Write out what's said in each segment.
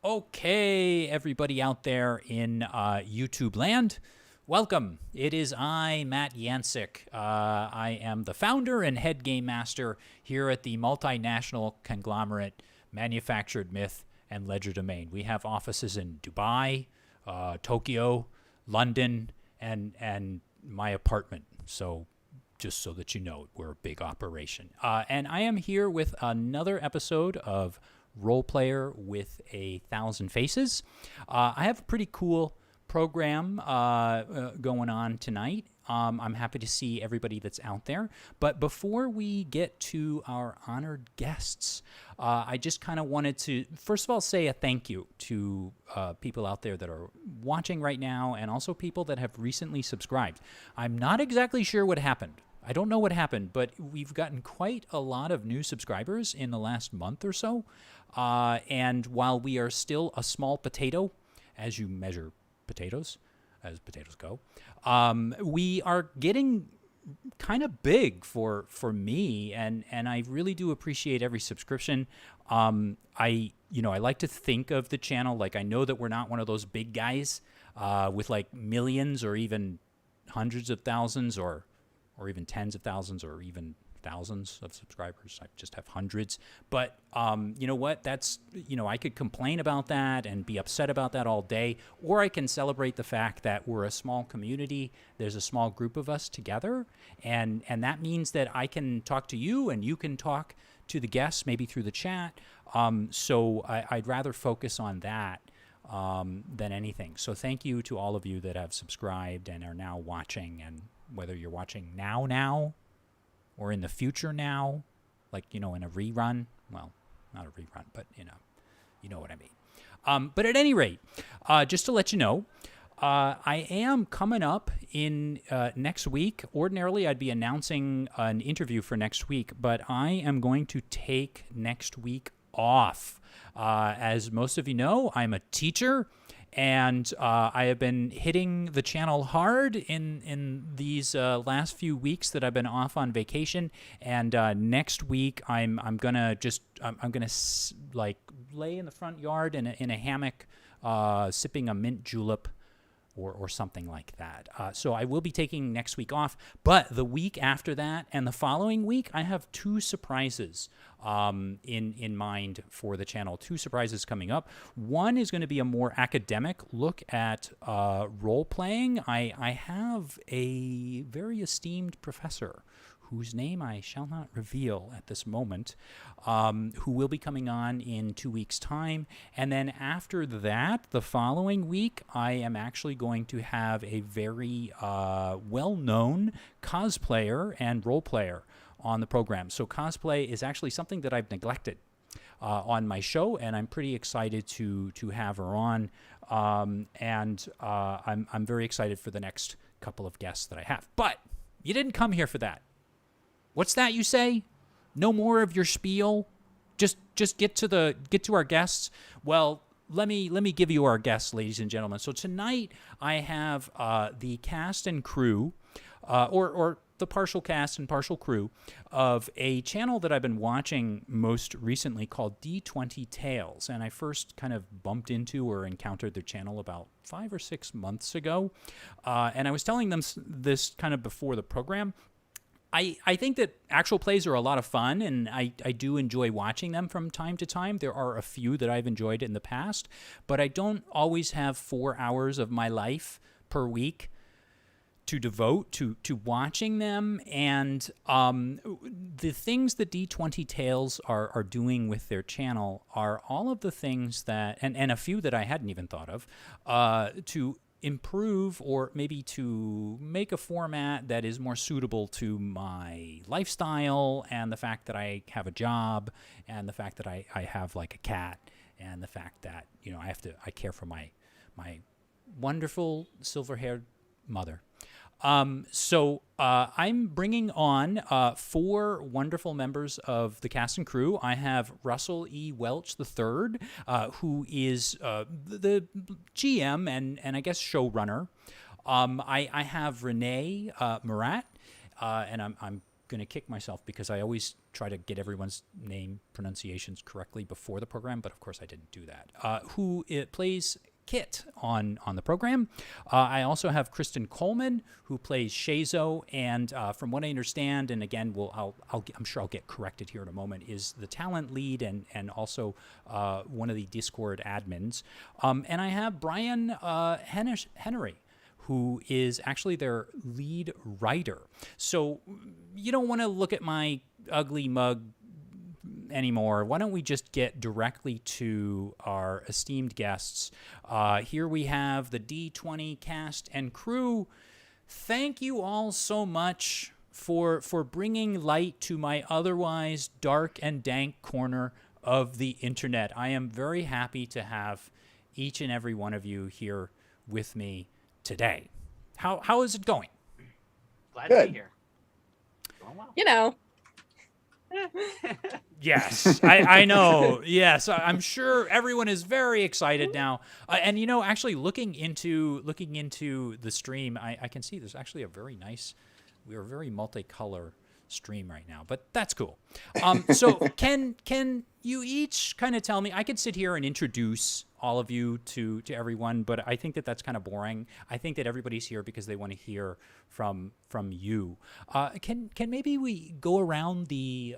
Okay, everybody out there in YouTube land, welcome. It is I, Matt Yancik. I am the founder and head game master here at the multinational conglomerate Manufactured Myth and Legerdemain. We have offices in Dubai, Tokyo, London, and my apartment. So just so that you know, we're a big operation. And I am here with another episode of Roleplayer with 1,000 Faces. I have a pretty cool program going on tonight. I'm happy to see everybody that's out there. But before we get to our honored guests, I just kind of wanted to, first of all, say a thank you to people out there that are watching right now and also people that have recently subscribed. I'm not exactly sure what happened. I don't know what happened, but we've gotten quite a lot of new subscribers in the last month or so. And while we are still a small potato, as you measure potatoes, as potatoes go, we are getting kind of big for me, and I really do appreciate every subscription. I like to think of the channel like I know that we're not one of those big guys with like millions or even hundreds of thousands or even tens of thousands or even thousands of subscribers. I just have hundreds. But you know what? That's, I could complain about that and be upset about that all day, or I can celebrate the fact that we're a small community. There's a small group of us together, and that means that I can talk to you and you can talk to the guests, maybe through the chat. So I'd rather focus on that than anything. So thank you to all of you that have subscribed and are now watching, and whether you're watching now, or in the future now, like, in a rerun. Well, not a rerun, but, you know what I mean. But at any rate, just to let you know, I am coming up in next week. Ordinarily, I'd be announcing an interview for next week, but I am going to take next week off. As most of you know, I'm a teacher, and I have been hitting the channel hard in these last few weeks that I've been off on vacation. And next week I'm gonna like lay in the front yard in a hammock, sipping a mint julep or something like that. So I will be taking next week off, but the week after that and the following week, I have two surprises in mind for the channel. Two surprises coming up. One is going to be a more academic look at role-playing. I have a very esteemed professor whose name I shall not reveal at this moment, who will be coming on in 2 weeks' time. And then after that, the following week, I am actually going to have a very well-known cosplayer and role player on the program. So cosplay is actually something that I've neglected on my show, and I'm pretty excited to have her on. And I'm very excited for the next couple of guests that I have. But you didn't come here for that. What's that you say? No more of your spiel? Just get to our guests. Well, let me give you our guests, ladies and gentlemen. So tonight I have the cast and crew, or the partial cast and partial crew of a channel that I've been watching most recently called D20 Tales. And I first kind of bumped into or encountered their channel about 5 or 6 months ago. And I was telling them this kind of before the program. I think that actual plays are a lot of fun, and I do enjoy watching them from time to time. There are a few that I've enjoyed in the past, but I don't always have 4 hours of my life per week to devote to watching them. And the things that D20 Tales are doing with their channel are all of the things that, and a few that I hadn't even thought of, to improve or maybe to make a format that is more suitable to my lifestyle and the fact that I have a job and the fact that I have like a cat and the fact that, I care for my wonderful silver-haired mother. So I'm bringing on 4 wonderful members of the cast and crew. I have Russell E. Welch III, who is the GM and I guess showrunner. I have Renée Murat, and I'm going to kick myself because I always try to get everyone's name pronunciations correctly before the program, but of course I didn't do that. Who plays Kit on the program. I also have Kristen Coleman, who plays Shazo, and from what I understand, and again, I'm sure I'll get corrected here in a moment, is the talent lead and also one of the Discord admins. And I have Bryan Henery, who is actually their lead writer. So you don't want to look at my ugly mug anymore. Why don't we just get directly to our esteemed guests? Here we have the D20 cast and crew. Thank you all so much for bringing light to my otherwise dark and dank corner of the internet. I am very happy to have each and every one of you here with me today. How is it going? Glad to be here. Going well. You know. Yes, I know. Yes, I'm sure everyone is very excited now. And actually looking into the stream, I can see there's actually we're a very multicolor stream right now, but that's cool. So can you each kind of tell me? I could sit here and introduce all of you to everyone, but I think that's kind of boring. I think that everybody's here because they want to hear from you. Can maybe we go around the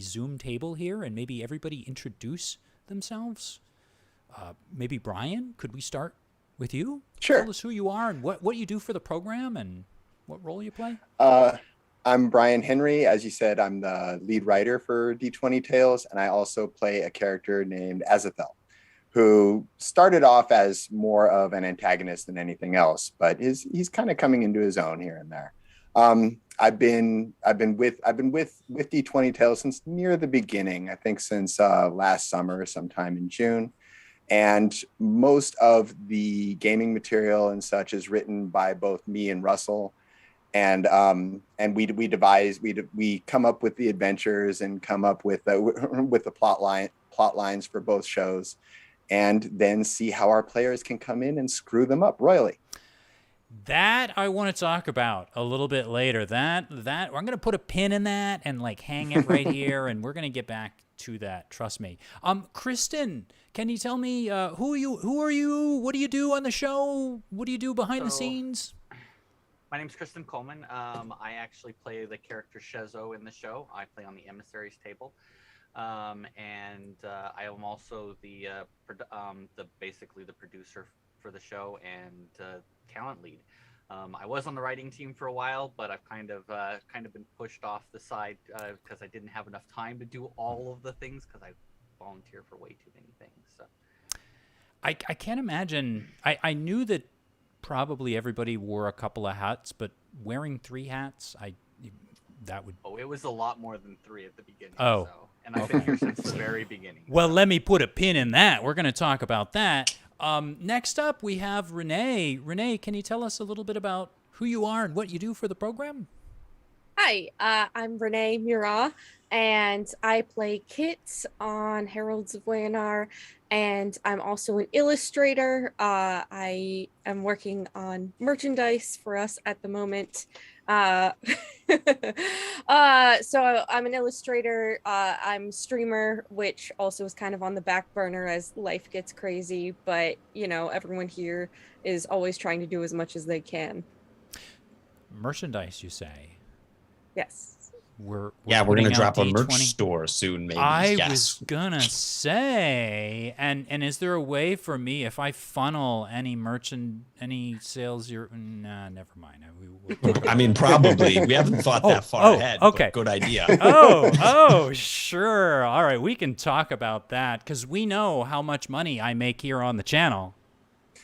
Zoom table here and maybe everybody introduce themselves? Maybe Bryan, could we start with you? Sure. Tell us who you are and what you do for the program and what role you play. I'm Bryan Henery. As you said, I'm the lead writer for D20 Tales, and I also play a character named Azathoth, who started off as more of an antagonist than anything else, but he's kind of coming into his own here and there. I've been with D20 Tales since near the beginning. I think since last summer, sometime in June, and most of the gaming material and such is written by both me and Russell. And we come up with the adventures and come up with the plot lines for both shows, and then see how our players can come in and screw them up royally. That I want to talk about a little bit later. That I'm going to put a pin in that and hang it right here, and we're going to get back to that. Trust me. Kristen, can you tell me who are you? What do you do on the show? What do you do behind the scenes? My name's Kristen Coleman. I actually play the character Shazo in the show. I play on the emissaries table, and I am also basically the producer for the show and talent lead. I was on the writing team for a while, but I've kind of been pushed off the side because I didn't have enough time to do all of the things because I volunteer for way too many things. So I can't imagine. I knew that probably everybody wore a couple of hats, but wearing 3 hats, it was a lot more than 3 at the beginning. And I've been here since the very beginning. Well, let me put a pin in that. We're going to talk about that. Next up, we have Renée. Renée, can you tell us a little bit about who you are and what you do for the program? Hi, I'm Renée Murat, and I play Kit on Heralds of Wayinar, and I'm also an illustrator. I am working on merchandise for us at the moment. So I'm an illustrator. I'm a streamer, which also is kind of on the back burner as life gets crazy, but everyone here is always trying to do as much as they can. Merchandise, you say? Yes. We're gonna drop a merch store soon, maybe. I was gonna say, and is there a way for me if I funnel any any sales? Nah, never mind. I mean, probably we haven't thought that far ahead. Okay, but good idea. Sure. All right, we can talk about that because we know how much money I make here on the channel.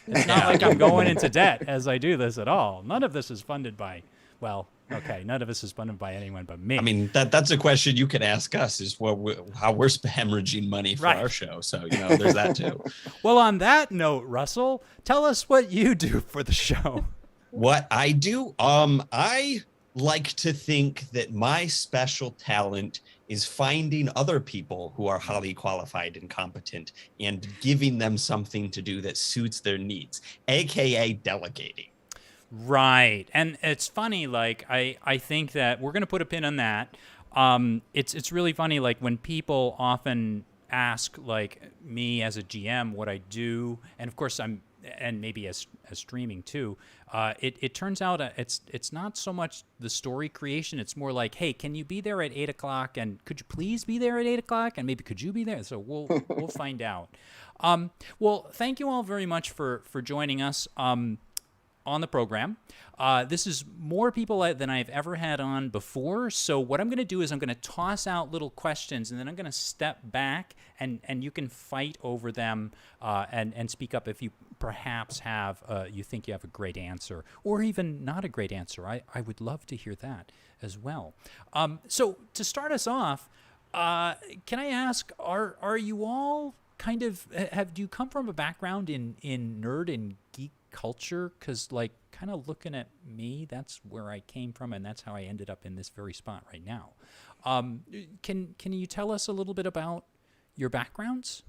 It's not like I'm going into debt as I do this at all. None of this is funded by, none of this is funded by anyone but me. I mean, that's a question you can ask us, is how we're hemorrhaging money for our show. So, there's that too. Well, on that note, Russell, tell us what you do for the show. What I do? I like to think that my special talent is finding other people who are highly qualified and competent and giving them something to do that suits their needs, aka delegating. Right. And it's funny, like, I think that we're going to put a pin on that. It's really funny, like, when people often ask, like, me as a GM what I do, and of course and maybe as streaming too, it turns out it's not so much the story creation. It's more like, hey, can you be there at 8 o'clock? And could you please be there at 8 o'clock? And maybe could you be there? So we'll find out. Well, thank you all very much for joining us on the program. This is more people than I've ever had on before. So what I'm going to do is I'm going to toss out little questions, and then I'm going to step back, and you can fight over them and speak up if you perhaps have you think you have a great answer, or even not a great answer. I would love to hear that as well. So to start us off, can I ask, are you all kind of do you come from a background in nerd and geek culture? Because, like, kind of looking at me, that's where I came from, and that's how I ended up in this very spot right now. Can you tell us a little bit about your backgrounds?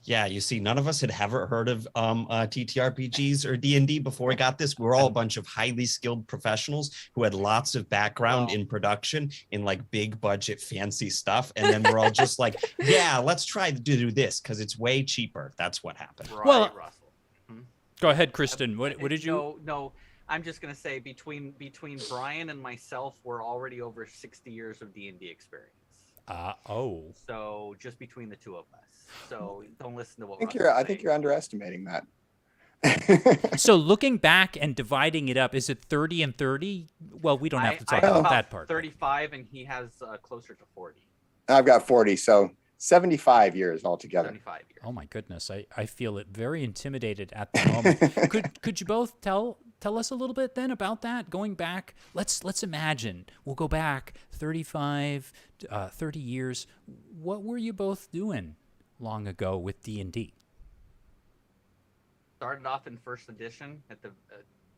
Yeah, you see, none of us had ever heard of TTRPGs or D&D before we got this. We were all a bunch of highly skilled professionals who had lots of background in production in, like, big budget fancy stuff. And then we're all just like, yeah, let's try to do this because it's way cheaper. That's what happened. Right, Well, Russell. Go ahead, Kristen. What did you? No. I'm just gonna say between Bryan and myself, we're already over 60 years of D&D experience. So just between the two of us. So don't listen to what I think you're underestimating that. So looking back and dividing it up, is it 30 and 30? Well, we don't have to talk about that part. 35, and he has closer to 40. I've got 40, so 75 years altogether. 75 years. Oh my goodness, I feel it very intimidated at the moment. Could you both tell us a little bit then about that? Going back, let's imagine we'll go back 35, 30 years. What were you both doing long ago with D&D? Started off in first edition at the,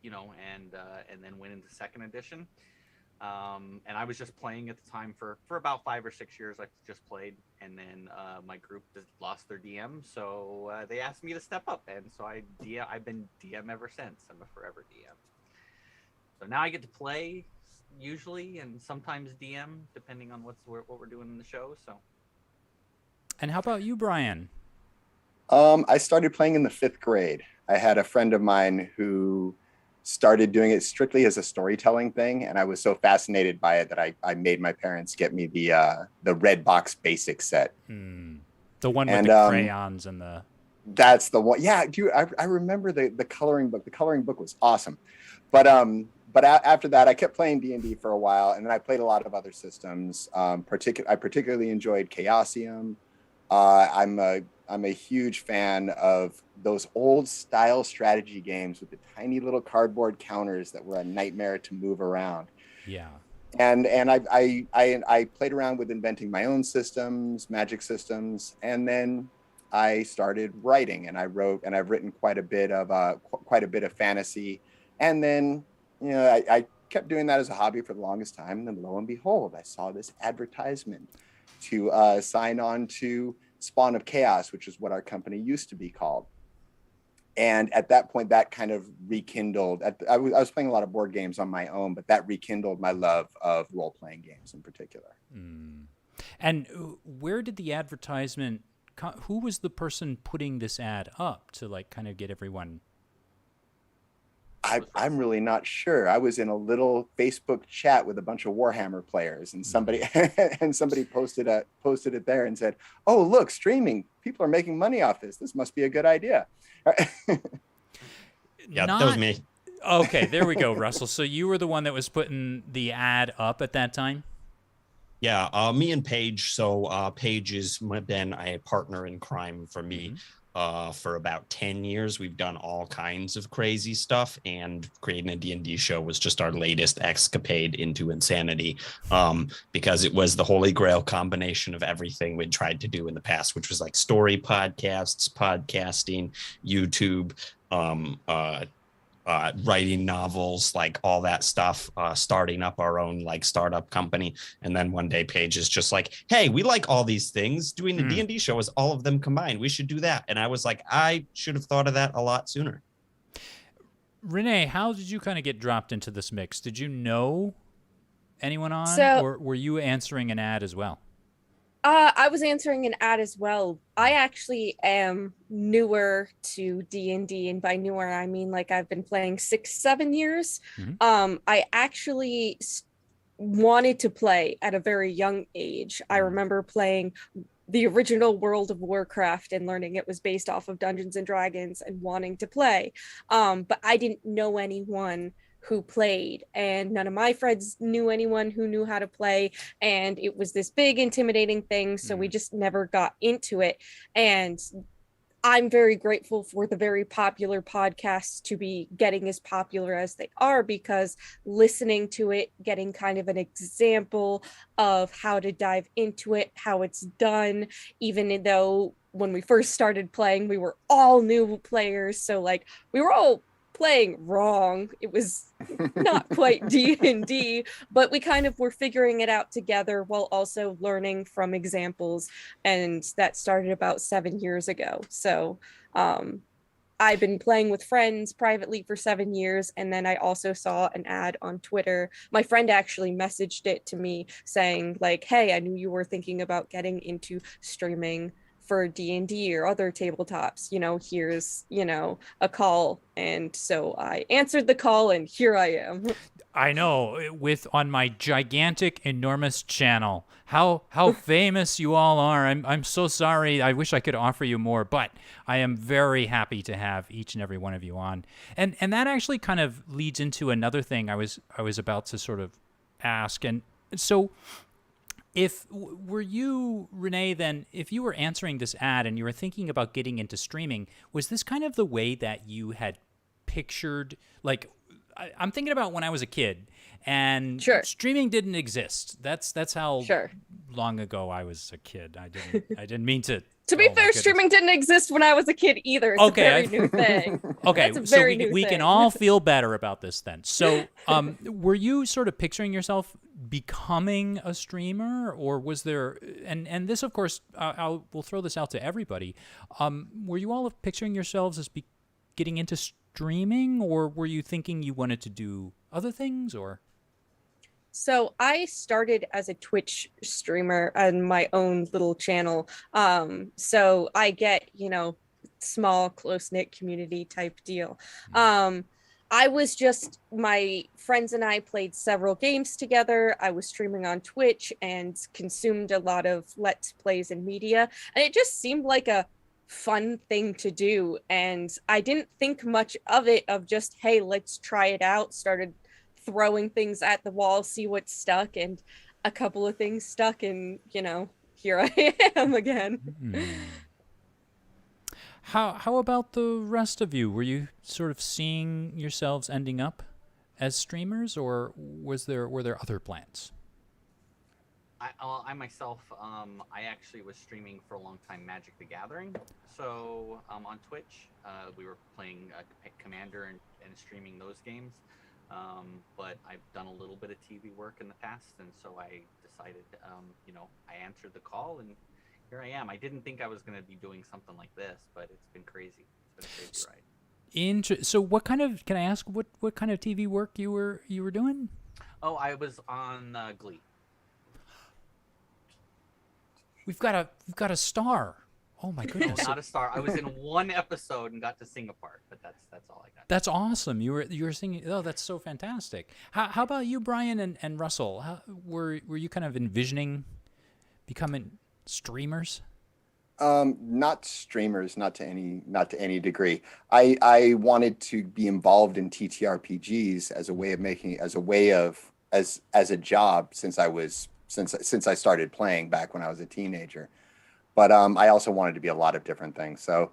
and then went into second edition. And I was just playing at the time for about 5 or 6 years. I just played, and then my group just lost their DM, so they asked me to step up, and so I've been DM ever since. I'm a forever DM. So now I get to play usually, and sometimes DM, depending on what we're doing in the show. So. And how about you, Bryan? I started playing in the 5th grade. I had a friend of mine who started doing it strictly as a storytelling thing, and I was so fascinated by it that I made my parents get me the red box basic set. The one with the crayons and the. That's the one. Yeah, dude, I remember the coloring book. The coloring book was awesome, but after that, I kept playing D&D for a while, and then I played a lot of other systems. I particularly enjoyed Chaosium. I'm a huge fan of those old style strategy games with the tiny little cardboard counters that were a nightmare to move around. Yeah. And I played around with inventing my own systems, magic systems, and then I started writing, and I've written quite a bit of fantasy, and then I kept doing that as a hobby for the longest time. And then lo and behold, I saw this advertisement to sign on to Spawn of Chaos, which is what our company used to be called. And at that point, that kind of rekindled. I was playing a lot of board games on my own, but that rekindled my love of role-playing games in particular. And where did the advertisement? Who was the person putting this ad up to, like, kind of get everyone? I'm really not sure. I was in a little Facebook chat with a bunch of Warhammer players, and somebody posted it there and said, "Oh, look, streaming. People are making money off this. This must be a good idea." Yeah, that was me. Okay, there we go, Russell. So you were the one that was putting the ad up at that time? Yeah, me and Paige. So Paige has been a partner in crime for me. For about 10 years. We've done all kinds of crazy stuff, and creating a D&D show was just our latest escapade into insanity, because it was the holy grail combination of everything we'd tried to do in the past, which was like story podcasts, podcasting, YouTube, writing novels, like all that stuff, starting up our own like startup company. And then one day Paige is just like, hey, we like all these things. Doing the D&D show is all of them combined. We should do that. And I was like, I should have thought of that a lot sooner. Renee, how did you kind of get dropped into this mix? Did you know anyone on, So- or were you answering an ad as well? I was answering an ad as well. I actually am newer to D&D, and by newer I mean like I've been playing 6-7 years. I actually wanted to play at a very young age. I remember playing the original World of Warcraft and learning it was based off of Dungeons and Dragons and wanting to play. But I didn't know anyone who played, and none of my friends knew anyone who knew how to play, and it was this big intimidating thing, so we just never got into it. And I'm very grateful for the very popular podcasts to be getting as popular as they are, because listening to it, getting kind of an example of how to dive into it, how it's done, even though when we first started playing, we were all new players. So like we were all playing wrong. It was not quite D&D, but we kind of were figuring it out together while also learning from examples. And that started about 7 years ago. So I've been playing with friends privately for 7 years. And then I also saw an ad on Twitter. My friend actually messaged it to me saying like, hey, I knew you were thinking about getting into streaming for D&D or other tabletops, here's, a call. And so I answered the call, and here I am. I know, on my gigantic, enormous channel. How famous you all are. I'm so sorry. I wish I could offer you more, but I am very happy to have each and every one of you on. And that actually kind of leads into another thing I was about to sort of ask. And so were you, Renee, then, if you were answering this ad and you were thinking about getting into streaming, was this kind of the way that you had pictured, like, I'm thinking about when I was a kid and streaming didn't exist. That's how long ago I was a kid. I didn't mean to. To be fair, streaming didn't exist when I was a kid either. It's a very new thing. Okay, That's a so very new we thing. can all feel better about this then. So were you sort of picturing yourself becoming a streamer, or was there, and this, of course, we'll throw this out to everybody, were you all picturing yourselves as getting into streaming, or were you thinking you wanted to do other things, or? So I started as a Twitch streamer on my own little channel. So I get, small, close-knit community type deal. I was just, my friends and I played several games together. I was streaming on Twitch and consumed a lot of Let's Plays and media. And it just seemed like a fun thing to do. And I didn't think much of it, of just, hey, let's try it out. Started throwing things at the wall, see what stuck, and a couple of things stuck, and here I am again. How about the rest of you? Were you sort of seeing yourselves ending up as streamers, or were there other plans? I myself, I actually was streaming for a long time Magic the Gathering. So on Twitch, we were playing Commander and streaming those games. But I've done a little bit of TV work in the past, and so I decided, I answered the call, and here I am. I didn't think I was going to be doing something like this, but it's been crazy. It's been a crazy ride. So what kind of, can I ask what kind of TV work you were doing? Oh, I was on Glee. We've got a star. Oh my goodness! Not a star. I was in one episode and got to sing a part, but that's all I got. That's awesome. You were singing. Oh, that's so fantastic. How about you, Bryan and Russell? Were you kind of envisioning becoming streamers? Not streamers, not to any degree. I wanted to be involved in TTRPGs as a job since I started playing back when I was a teenager. But I also wanted to be a lot of different things. So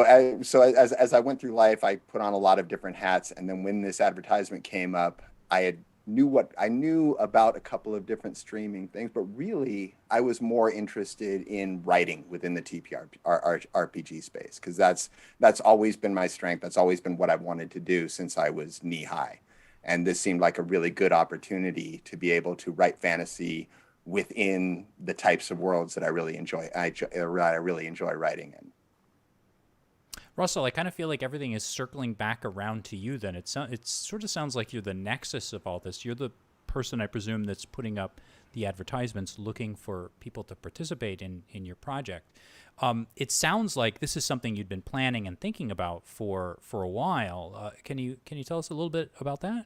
as I went through life, I put on a lot of different hats. And then when this advertisement came up, I knew about a couple of different streaming things, but really I was more interested in writing within the RPG space, because that's always been my strength. That's always been what I've wanted to do since I was knee high. And this seemed like a really good opportunity to be able to write fantasy within the types of worlds that I really enjoy. I really enjoy writing in. Russell, I kind of feel like everything is circling back around to you then. It sort of sounds like you're the nexus of all this. You're the person, I presume, that's putting up the advertisements looking for people to participate in your project. It sounds like this is something you'd been planning and thinking about for a while. Can you tell us a little bit about that?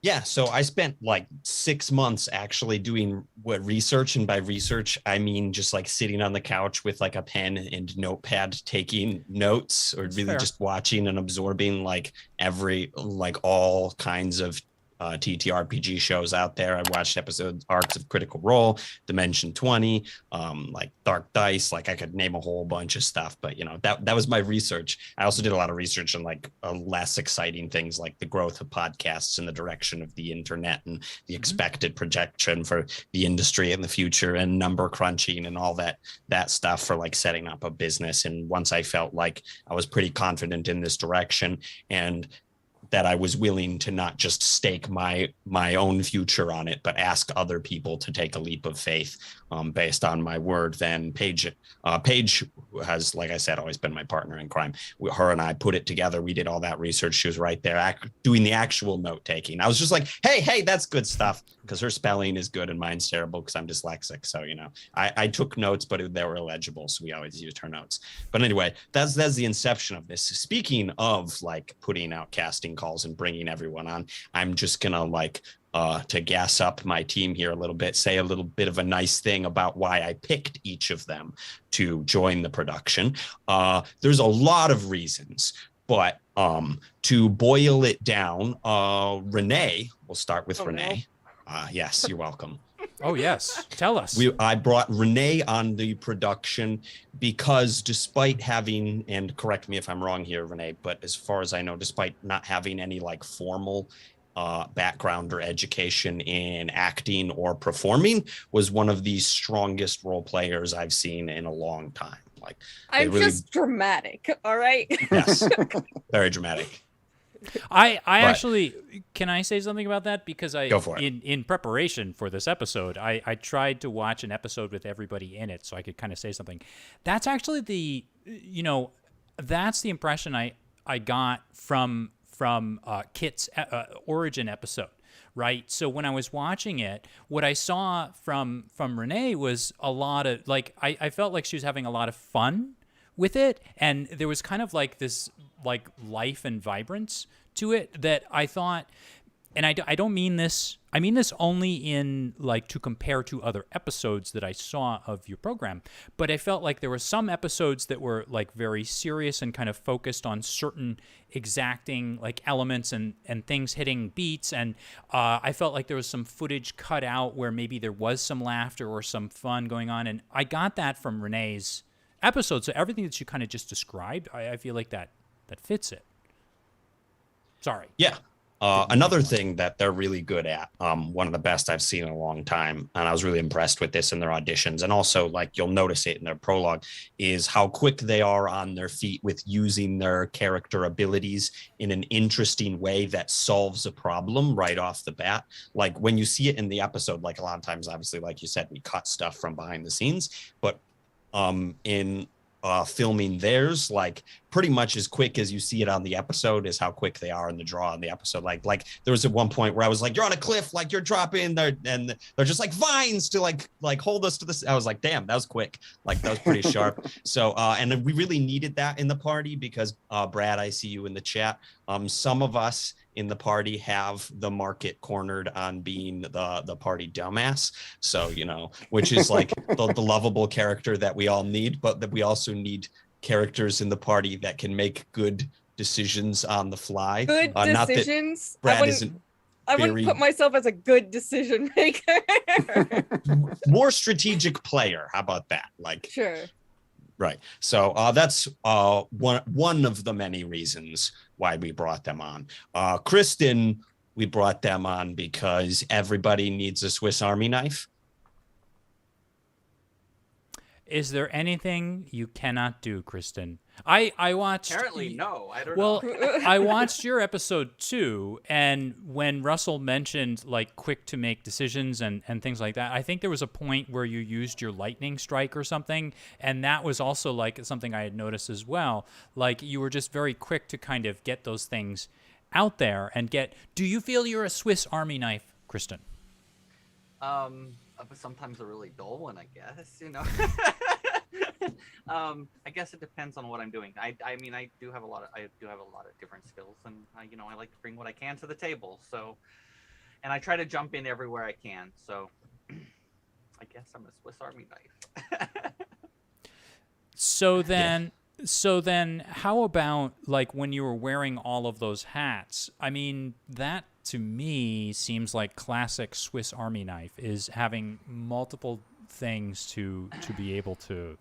Yeah, so I spent like 6 months actually doing research, and by research I mean just like sitting on the couch with like a pen and notepad taking notes, or That's really fair. just watching and absorbing like all kinds of TTRPG shows out there. I watched arcs of Critical Role, Dimension 20, like Dark Dice. Like I could name a whole bunch of stuff, but that was my research. I also did a lot of research on like less exciting things, like the growth of podcasts and the direction of the internet and the expected projection for the industry in the future, and number crunching and all that stuff for like setting up a business. And once I felt like I was pretty confident in this direction, and that I was willing to not just stake my own future on it, but ask other people to take a leap of faith based on my word, then Paige has, like I said, always been my partner in crime. Her and I put it together. We did all that research. She was right there doing the actual note taking. I was just like, hey, that's good stuff, because her spelling is good and mine's terrible because I'm dyslexic. So, I took notes, but they were illegible. So we always used her notes. But anyway, that's the inception of this. Speaking of like putting out casting calls and bringing everyone on, I'm just going to to gas up my team here a little bit, say a little bit of a nice thing about why I picked each of them to join the production. There's a lot of reasons, but to boil it down, Renée, we'll start with Renée. Yes, you're welcome. Oh, yes. Tell us. I brought Renée on the production because despite having, and correct me if I'm wrong here, Renée, but as far as I know, despite not having any like formal background or education in acting or performing, was one of the strongest role players I've seen in a long time. Like, I'm really, just dramatic, all right? yes, very dramatic. I actually, can I say something about that? Because Go for it. In preparation for this episode, I tried to watch an episode with everybody in it so I could kind of say something. That's actually that's the impression I got from Kit's origin episode, right? So when I was watching it, what I saw from Renée was a lot of, like, I felt like she was having a lot of fun with it, and there was kind of like this like life and vibrance to it that I thought, and I don't mean this, I mean this only in like to compare to other episodes that I saw of your program, but I felt like there were some episodes that were like very serious and kind of focused on certain exacting like elements and things hitting beats, and I felt like there was some footage cut out where maybe there was some laughter or some fun going on, and I got that from Renée's episode. So everything that you kind of just described, I feel like that fits it. Sorry. Yeah. Another thing that they're really good at, one of the best I've seen in a long time, and I was really impressed with this in their auditions, and also like you'll notice it in their prologue, is how quick they are on their feet with using their character abilities in an interesting way that solves a problem right off the bat. Like when you see it in the episode, like a lot of times, obviously, like you said, we cut stuff from behind the scenes, but in filming theirs, like pretty much as quick as you see it on the episode is how quick they are in the draw on the episode. Like there was at one point where I was like, you're on a cliff, like you're dropping there, and they're just like vines to like hold us to this. I was like, damn, that was quick. Like that was pretty sharp. So and we really needed that in the party because Brad, I see you in the chat. Some of us in the party have the market cornered on being the party dumbass. So, which is like the lovable character that we all need, but that we also need characters in the party that can make good decisions on the fly. Good decisions? Not that Brad I wouldn't put myself as a good decision maker. More strategic player. How about that? Like, sure. Right. So that's one of the many reasons why we brought them on. Kristen, we brought them on because everybody needs a Swiss Army knife. Is there anything you cannot do, Kristen? I watched. Apparently, no. I don't Well, know. I watched your episode too, and when Russell mentioned like quick to make decisions and things like that, I think there was a point where you used your lightning strike or something, and that was also like something I had noticed as well. Like you were just very quick to kind of get those things out there and get. Do you feel you're a Swiss Army knife, Kristen? But sometimes a really dull one, I guess. I guess it depends on what I'm doing. I mean, I do have a lot of different skills, and I like to bring what I can to the table. So, and I try to jump in everywhere I can. So, I guess I'm a Swiss Army knife. So then, how about like when you were wearing all of those hats? I mean, that to me seems like classic Swiss Army knife, is having multiple things to be able to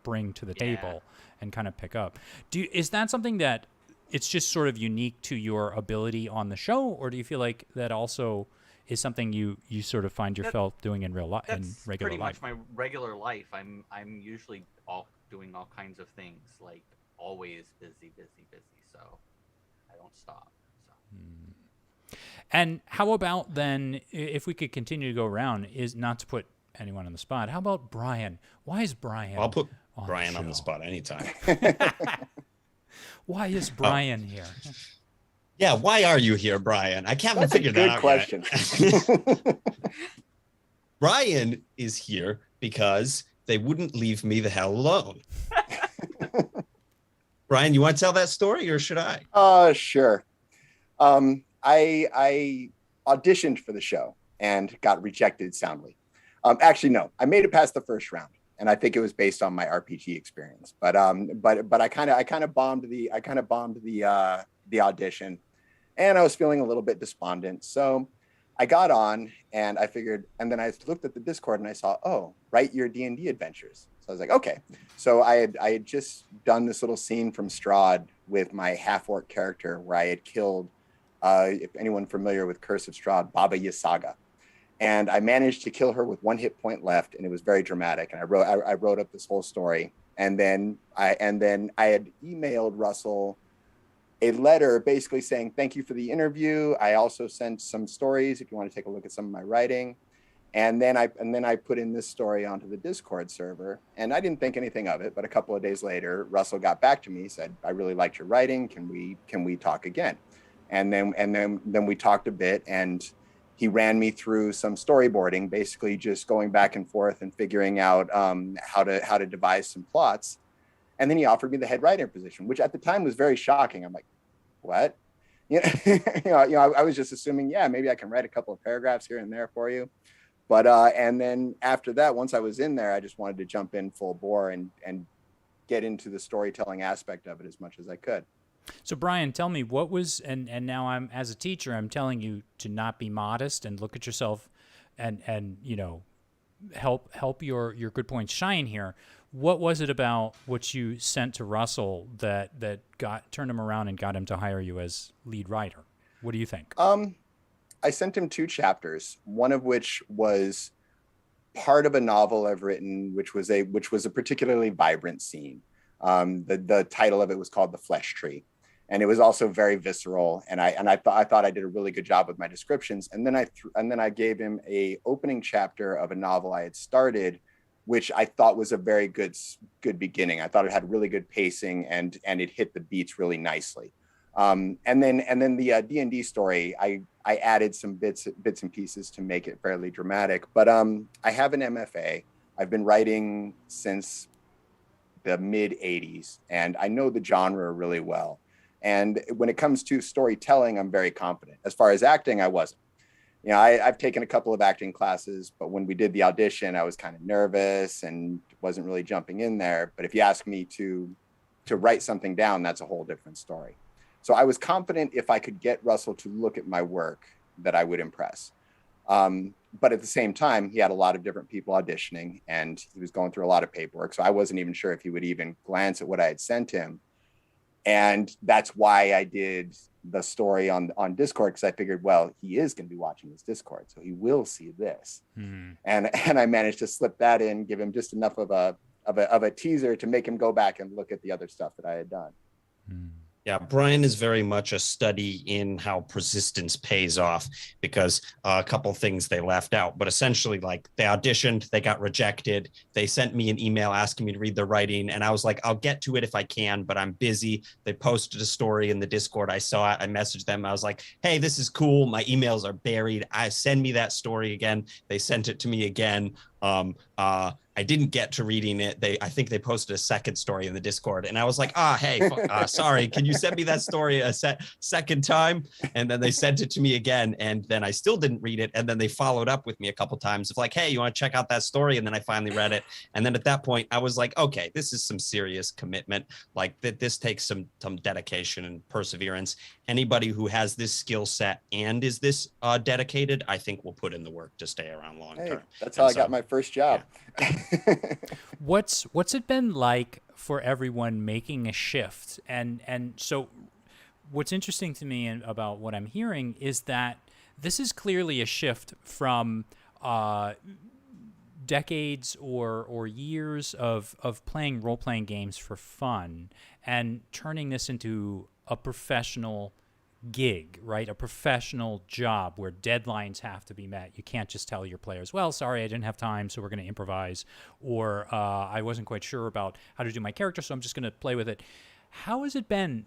bring to the table and kind of pick up. Is that something that it's just sort of unique to your ability on the show, or do you feel like that also is something you sort of find yourself doing in real life, in regular pretty life? much my regular life. I'm usually doing all kinds of things, like always busy. So I don't stop. So. And how about then, if we could continue to go around, is not to put anyone on the spot. How about Bryan? Why is Bryan? I'll put on Bryan the on the show? spot anytime. Why is Bryan here? Yeah, why are you here, Bryan? I haven't That's a figured good that out question. yet. Bryan is here because they wouldn't leave me the hell alone. Bryan, you want to tell that story, or should I? Sure. I auditioned for the show and got rejected soundly. Actually, no, I made it past the first round, and I think it was based on my RPG experience. But I kind of bombed the audition, and I was feeling a little bit despondent. So I got on, and I figured, and then I looked at the Discord and I saw, write your D&D adventures. So I was like, okay. So I had just done this little scene from Strahd with my half-orc character where I had killed, if anyone familiar with Curse of Strahd, Baba Yasaga. And I managed to kill her with 1 hit point left, and it was very dramatic. And I wrote up this whole story. And then I had emailed Russell a letter basically saying, thank you for the interview. I also sent some stories if you want to take a look at some of my writing. And then I put in this story onto the Discord server, and I didn't think anything of it. But a couple of days later, Russell got back to me, said, I really liked your writing. Can we talk again? And then we talked a bit, and he ran me through some storyboarding, basically just going back and forth and figuring out how to devise some plots. And then he offered me the head writer position, which at the time was very shocking. I'm like, what? I was just assuming, maybe I can write a couple of paragraphs here and there for you. But and then after that, once I was in there, I just wanted to jump in full bore and get into the storytelling aspect of it as much as I could. So Bryan, tell me what was, and now I'm, as a teacher, I'm telling you to not be modest and look at yourself and help your good points shine here. What was it about what you sent to Russell that turned him around and got him to hire you as lead writer? What do you think? I sent him 2 chapters, one of which was part of a novel I've written, which was a particularly vibrant scene. The title of it was called The Flesh Tree, and it was also very visceral. And I thought I did a really good job with my descriptions. And then I gave him a opening chapter of a novel I had started, which I thought was a very good beginning. I thought it had really good pacing and it hit the beats really nicely. And then the D&D story, I added some bits and pieces to make it fairly dramatic. But I have an MFA. I've been writing since the mid 80s, and I know the genre really well. And when it comes to storytelling, I'm very confident. As far as acting, I wasn't. I've taken a couple of acting classes, but when we did the audition, I was kind of nervous and wasn't really jumping in there. But if you ask me to write something down, that's a whole different story. So I was confident if I could get Russell to look at my work that I would impress. But at the same time, he had a lot of different people auditioning, and he was going through a lot of paperwork. So I wasn't even sure if he would even glance at what I had sent him. And that's why I did the story on Discord, because I figured, well, he is going to be watching this Discord, so he will see this. And I managed to slip that in, give him just enough of of a teaser to make him go back and look at the other stuff that I had done. Yeah, Bryan is very much a study in how persistence pays off, because a couple of things they left out, but essentially, like, they auditioned, they got rejected, they sent me an email asking me to read their writing, and I was like, I'll get to it if I can, but I'm busy. They posted a story in the Discord. I saw it. I messaged them. I was like, hey, this is cool. My emails are buried. Send me that story again. They sent it to me again. I didn't get to reading it. I think they posted a second story in the Discord, and I was like, hey, sorry, can you send me that story a second time? And then they sent it to me again, and then I still didn't read it. And then they followed up with me a couple times of like, hey, you want to check out that story? And then I finally read it. And then at that point, I was like, okay, this is some serious commitment. Like, that this takes some dedication and perseverance. Anybody who has this skill set and is this dedicated, I think will put in the work to stay around long term. That's how I got my first job. Yeah. What's it been like for everyone making a shift? And so what's interesting to me about what I'm hearing is that this is clearly a shift from decades or years of playing role-playing games for fun and turning this into a professional gig, right? A professional job where deadlines have to be met. You can't just tell your players, well, sorry, I didn't have time, so we're going to improvise, or I wasn't quite sure about how to do my character, so I'm just going to play with it. How has it been?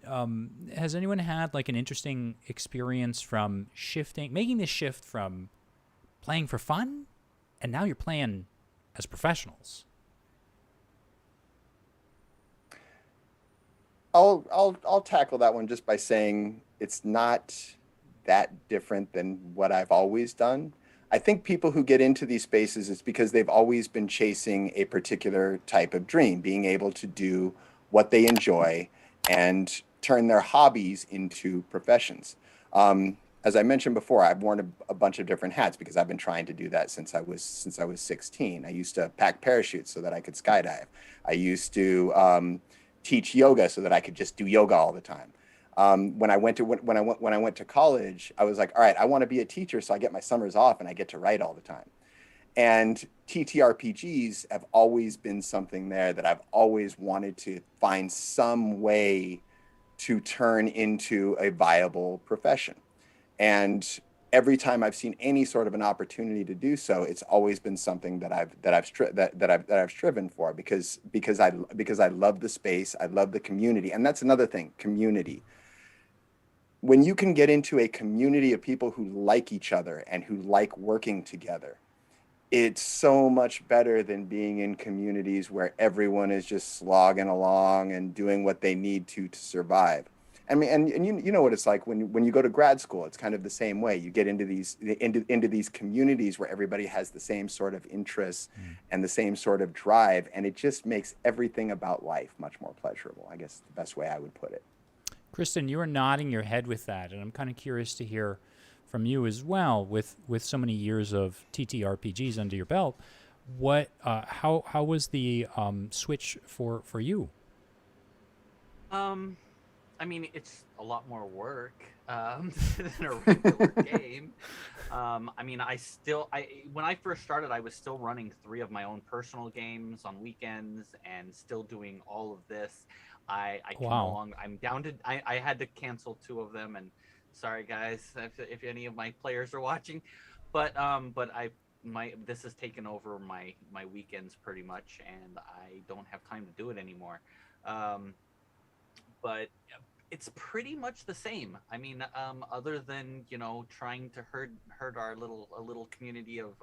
Has anyone had like an interesting experience from making this shift from playing for fun, and now you're playing as professionals? I'll tackle that one just by saying it's not that different than what I've always done. I think people who get into these spaces, it's because they've always been chasing a particular type of dream, being able to do what they enjoy and turn their hobbies into professions. As I mentioned before, I've worn a bunch of different hats because I've been trying to do that since I was 16. I used to pack parachutes so that I could skydive. I used to teach yoga so that I could just do yoga all the time. When I went to college, I was like, all right, I want to be a teacher, so I get my summers off and I get to write all the time. And TTRPGs have always been something there that I've always wanted to find some way to turn into a viable profession. And every time I've seen any sort of an opportunity to do so, it's always been something that I've striven for because I love the space, I love the community, and that's another thing, community. When you can get into a community of people who like each other and who like working together, it's so much better than being in communities where everyone is just slogging along and doing what they need to survive. I mean, and you know what it's like when you go to grad school. It's kind of the same way. You get into these communities where everybody has the same sort of interests and the same sort of drive, and it just makes everything about life much more pleasurable. I guess is the best way I would put it. Kristen, you were nodding your head with that, and I'm kind of curious to hear from you as well. With so many years of TTRPGs under your belt, how was the switch for you? I mean, it's a lot more work than a regular game. I mean, when I first started, I was still running 3 of my own personal games on weekends and still doing all of this. I came along. I'm down to. I had to cancel 2 of them, and sorry guys if any of my players are watching, but this has taken over my weekends pretty much, and I don't have time to do it anymore. But it's pretty much the same. I mean, other than trying to herd our little community of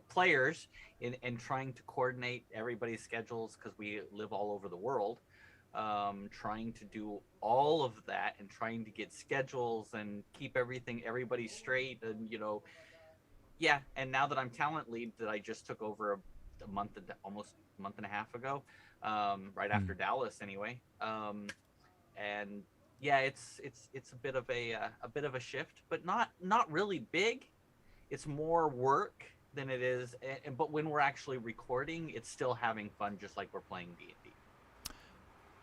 players and trying to coordinate everybody's schedules because we live all over the world, trying to do all of that and trying to get schedules and keep everybody straight and yeah. And now that I'm talent lead, that I just took over almost a month and a half ago, right after Dallas anyway. And yeah, it's a bit of a shift, but not really big. It's more work than it is, but when we're actually recording, it's still having fun, just like we're playing D&D.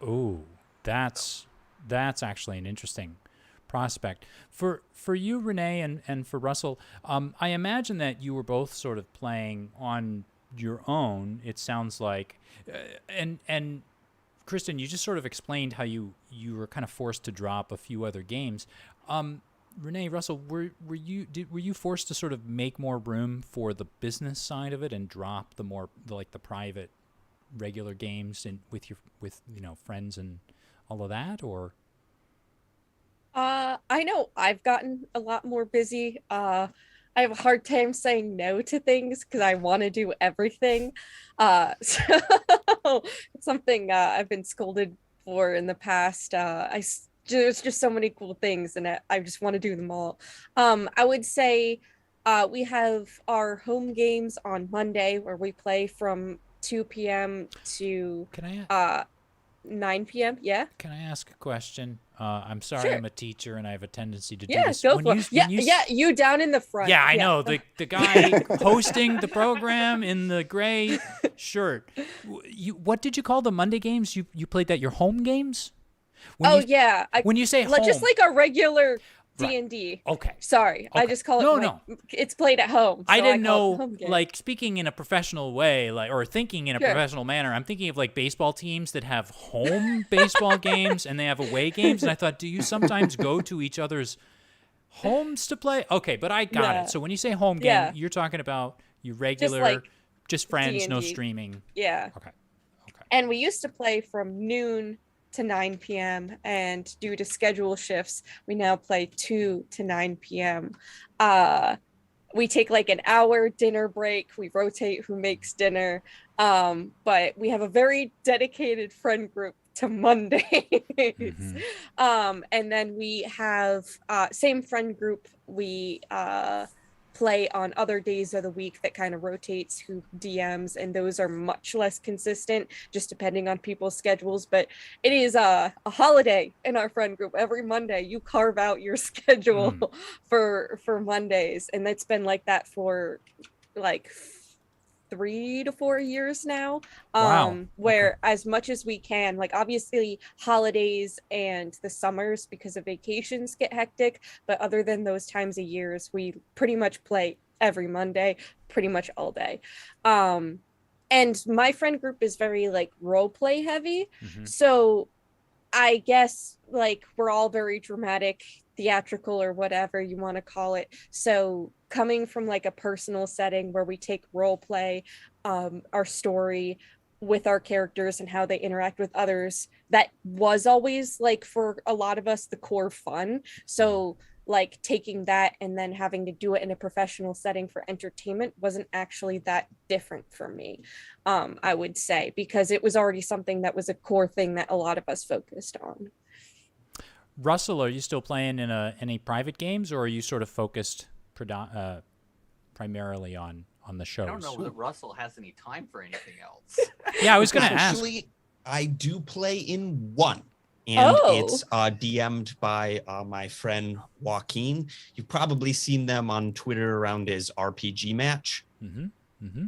Oh, that's actually an interesting prospect for you, Renée, and for Russell. I imagine that you were both sort of playing on your own, it sounds like, and Kristen, you just sort of explained how you were kind of forced to drop a few other games. Renée, Russell, were you forced to sort of make more room for the business side of it and drop the private regular games with friends and all of that, or? I know I've gotten a lot more busy. I have a hard time saying no to things because I want to do everything. So it's something I've been scolded for in the past. There's just so many cool things, and I just want to do them all. I would say we have our home games on Monday where we play from 2 p.m. to 9 p.m. Yeah. Can I ask a question? I'm sorry, Sure. I'm a teacher and I have a tendency to do Yeah, this. go for it. You down in the front. Yeah, I know. The guy hosting the program in the gray shirt. What did you call the Monday games? You played that your home games? Yeah. When you say home, just like a regular D&D. Right. Okay. Sorry, Okay. I just call it. No. It's played at home. I didn't know. Like speaking in a professional way, or thinking in a Sure. professional manner. I'm thinking of like baseball teams that have home baseball games and they have away games. And I thought, do you sometimes go to each other's homes to play? Okay, but I got it. So when you say home game, you're talking about your regular, just friends, D&D. no streaming. Yeah. Okay. And we used to play from noon to 9 p.m. and due to schedule shifts, we now play 2 to 9 p.m. We take like an hour dinner break. We rotate who makes dinner. But we have a very dedicated friend group to Mondays. Mm-hmm. And then we have same friend group. We play on other days of the week that kind of rotates who DMs, and those are much less consistent, just depending on people's schedules. But it is a holiday in our friend group. Every Monday, you carve out your schedule for Mondays, and it's been like that for like 3 to 4 years now. Wow. Where as much as we can, like obviously holidays and the summers because of vacations get hectic, but other than those times of years, we pretty much play every Monday, pretty much all day. And my friend group is very like role play heavy. Mm-hmm. So I guess like we're all very dramatic, theatrical, or whatever you want to call it. So coming from like a personal setting where we take role play, our story with our characters and how they interact with others, that was always like for a lot of us the core fun. So like taking that and then having to do it in a professional setting for entertainment wasn't actually that different for me, I would say, because it was already something that was a core thing that a lot of us focused on. Russell, are you still playing in any private games, or are you sort of focused primarily on the shows? I don't know that Russell has any time for anything else. Yeah, I was going to ask. Actually, I do play in one. And it's DM'd by my friend Joaquin. You've probably seen them on Twitter around his RPG match. Mm-hmm. Mm-hmm.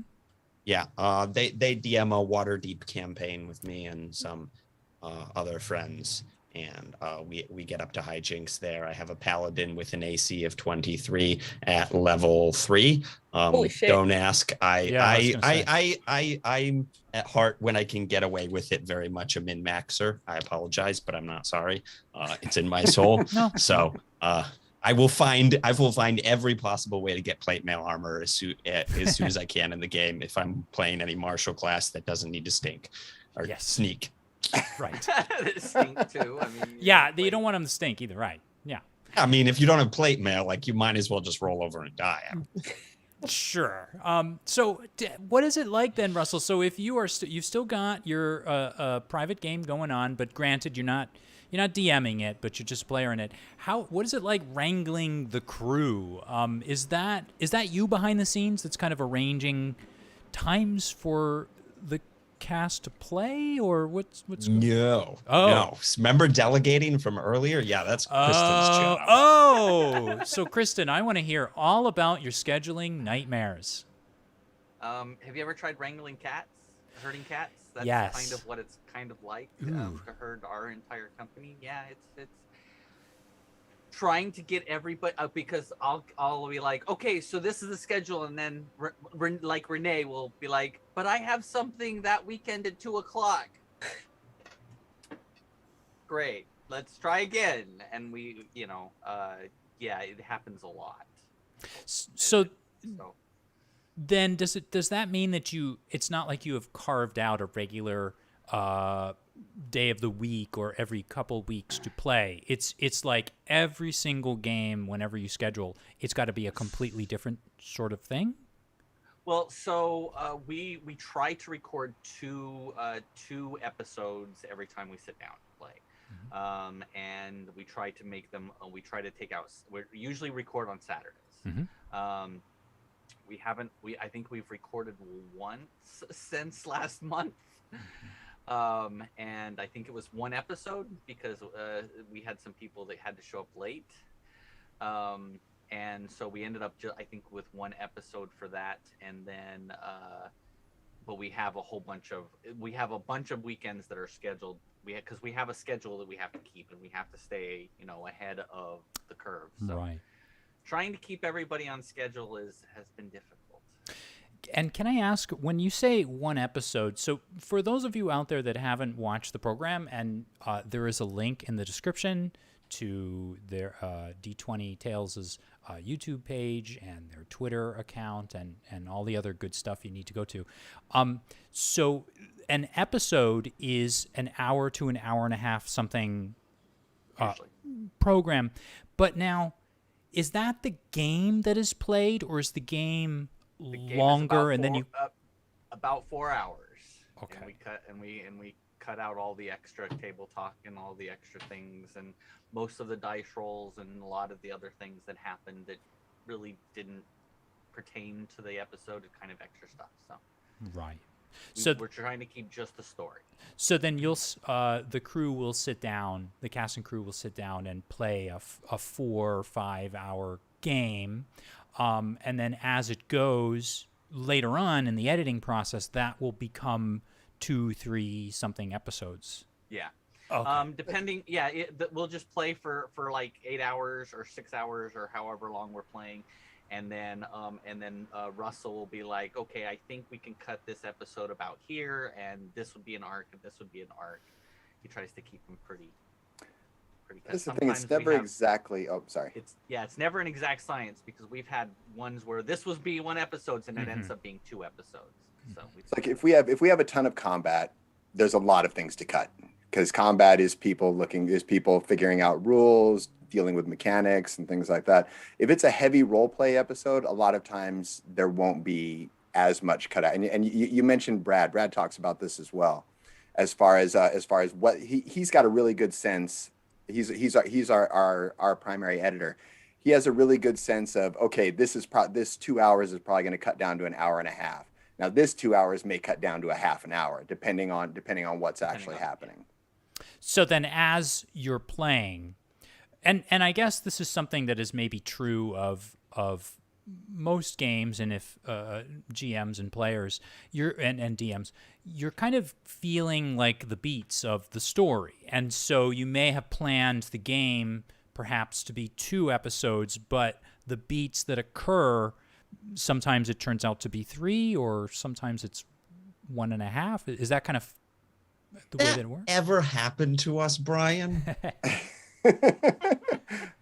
Yeah, they DM a Waterdeep campaign with me and some other friends. And we get up to hijinks there. I have a paladin with an AC of 23 at level 3. Holy shit. Don't ask. I'm at heart, when I can get away with it, very much a min-maxer. I apologize, but I'm not sorry. It's in my soul. No. So I will find every possible way to get plate mail armor as soon as I can in the game if I'm playing any martial class that doesn't need to stink or sneak. Right. Stink too. I mean, yeah, you don't want them to stink either, right? Yeah. I mean, if you don't have plate mail, like you might as well just roll over and die. Sure. So what is it like then, Russell? So if you are you've still got your private game going on, but granted you're not DMing it, but you're just playing it. What is it like wrangling the crew? Is that you behind the scenes that's kind of arranging times for the cast to play, or what's going on? No. Remember delegating from earlier? Yeah, that's Kristen's job. So Kristen, I want to hear all about your scheduling nightmares. Have you ever tried wrangling cats? Herding cats? That's yes. kind of what it's kind of like to herd our entire company. Yeah, it's trying to get everybody because I'll be like, okay, so this is the schedule, and then like Renee will be like, but I have something that weekend at 2:00. Great, let's try again, and we, yeah, it happens a lot. So So then does that mean that it's not like you have carved out a regular day of the week or every couple weeks to play? It's like every single game, whenever you schedule, it's got to be a completely different sort of thing? well, so we try to record two episodes every time we sit down to play. And we try to make them we try to take out, we usually record on Saturdays. I think we've recorded once since last month. And I think it was one episode because we had some people that had to show up late. And so we ended up I think with one episode for that, and then but we have a bunch of weekends that are scheduled. Because we have a schedule that we have to keep, and we have to stay, ahead of the curve. So Right. trying to keep everybody on schedule has been difficult. And can I ask, when you say one episode, so for those of you out there that haven't watched the program, and there is a link in the description to their D20 Tales' YouTube page and their Twitter account and all the other good stuff you need to go to. So an episode is an hour to an hour and a half something program. But now, is that the game that is played, or is the game longer? And then you about 4 hours. Okay. And we cut out all the extra table talk and all the extra things, and most of the dice rolls and a lot of the other things that happened that really didn't pertain to the episode, kind of extra stuff. So right. So we're trying to keep just the story. So then the crew will sit down, the cast and crew will sit down and play a 4 or 5 hour game. And then as it goes later on in the editing process, that will become 2, 3 something episodes. Yeah. Okay. Depending, we'll just play for like 8 hours or 6 hours or however long we're playing. And then Russell will be like, okay, I think we can cut this episode about here, and this would be an arc, and this would be an arc. He tries to keep them pretty. That's the thing. It's never exactly. Oh, sorry. It's never an exact science, because we've had ones where this was be one episode and it ends up being 2 episodes. So it's like if we have a ton of combat, there's a lot of things to cut, because combat is people figuring out rules, dealing with mechanics and things like that. If it's a heavy role play episode, a lot of times there won't be as much cut out. And you mentioned Brad. Brad talks about this as well, as far as what he's got a really good sense. He's our primary editor. He has a really good sense of, okay, this 2 hours is probably going to cut down to an hour and a half. Now this 2 hours may cut down to a half an hour, depending on what's actually happening. So then as you're playing, and I guess this is something that is maybe true of most games, and if GMs and players, and DMs, you're kind of feeling like the beats of the story. And so you may have planned the game perhaps to be 2 episodes, but the beats that occur, sometimes it turns out to be 3, or sometimes it's 1.5. Is that kind of the way that it works? Ever happened to us, Bryan?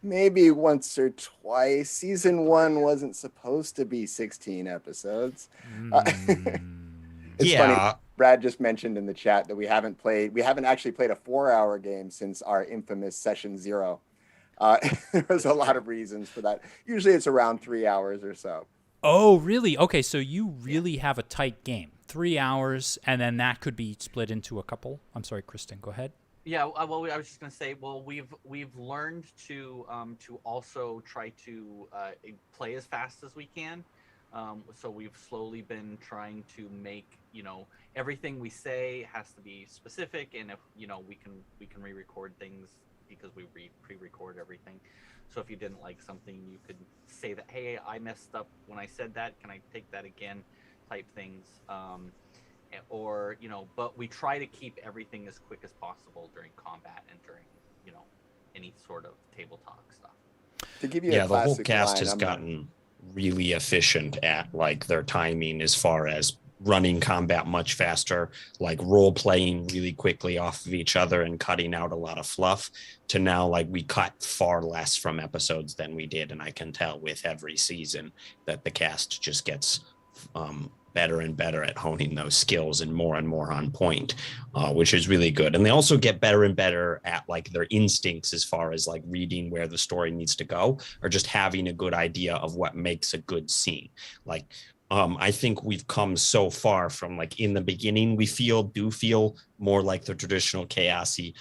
Maybe once or twice. Season 1 wasn't supposed to be 16 episodes. It's funny. Brad just mentioned in the chat that we haven't actually played a 4-hour game since our infamous session 0. There was a lot of reasons for that. Usually it's around 3 hours or so. Oh, really? Okay, so you really have a tight game. 3 hours, and then that could be split into a couple. I'm sorry, Kristen, go ahead. Yeah, well, I was just going to say, well, we've learned to also try to play as fast as we can. So we've slowly been trying to make, everything we say has to be specific, and if we can re-record things because we pre-record everything. So if you didn't like something, you could say that, hey, I messed up when I said that. Can I take that again? Type things. Or but we try to keep everything as quick as possible during combat and during any sort of table talk stuff. To give you Yeah, a the whole classic cast line, has gotten really efficient at like their timing as far as running combat much faster, like role playing really quickly off of each other and cutting out a lot of fluff, to now like we cut far less from episodes than we did. And I can tell with every season that the cast just gets better and better at honing those skills and more on point, which is really good. And they also get better and better at like their instincts as far as like reading where the story needs to go, or just having a good idea of what makes a good scene. Like, I think we've come so far from like in the beginning, we do feel more like the traditional chaosy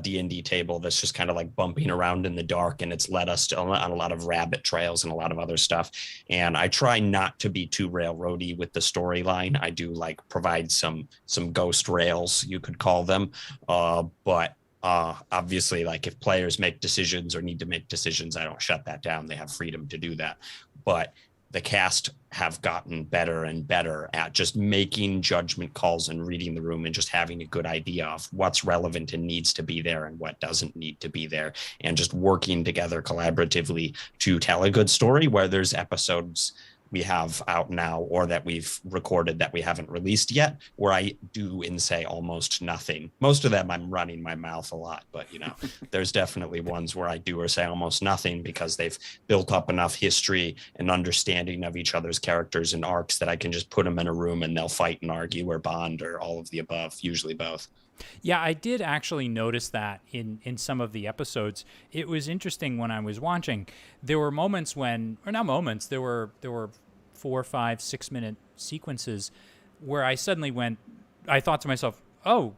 D&D table that's just kind of like bumping around in the dark, and it's led us on a lot of rabbit trails and a lot of other stuff. And I try not to be too railroady with the storyline. I do like provide some ghost rails, you could call them, but obviously, like if players make decisions or need to make decisions, I don't shut that down. They have freedom to do that. But the cast have gotten better and better at just making judgment calls and reading the room and just having a good idea of what's relevant and needs to be there and what doesn't need to be there, and just working together collaboratively to tell a good story. Where there's episodes we have out now or that we've recorded that we haven't released yet, where I do and say almost nothing. Most of them I'm running my mouth a lot, but you know, there's definitely ones where I do or say almost nothing because they've built up enough history and understanding of each other's characters and arcs that I can just put them in a room and they'll fight and argue or bond or all of the above, usually both. Yeah, I did actually notice that in some of the episodes. It was interesting when I was watching. There were moments when, or not moments, there were 4, 5, 6 minute sequences where I suddenly I thought to myself, oh,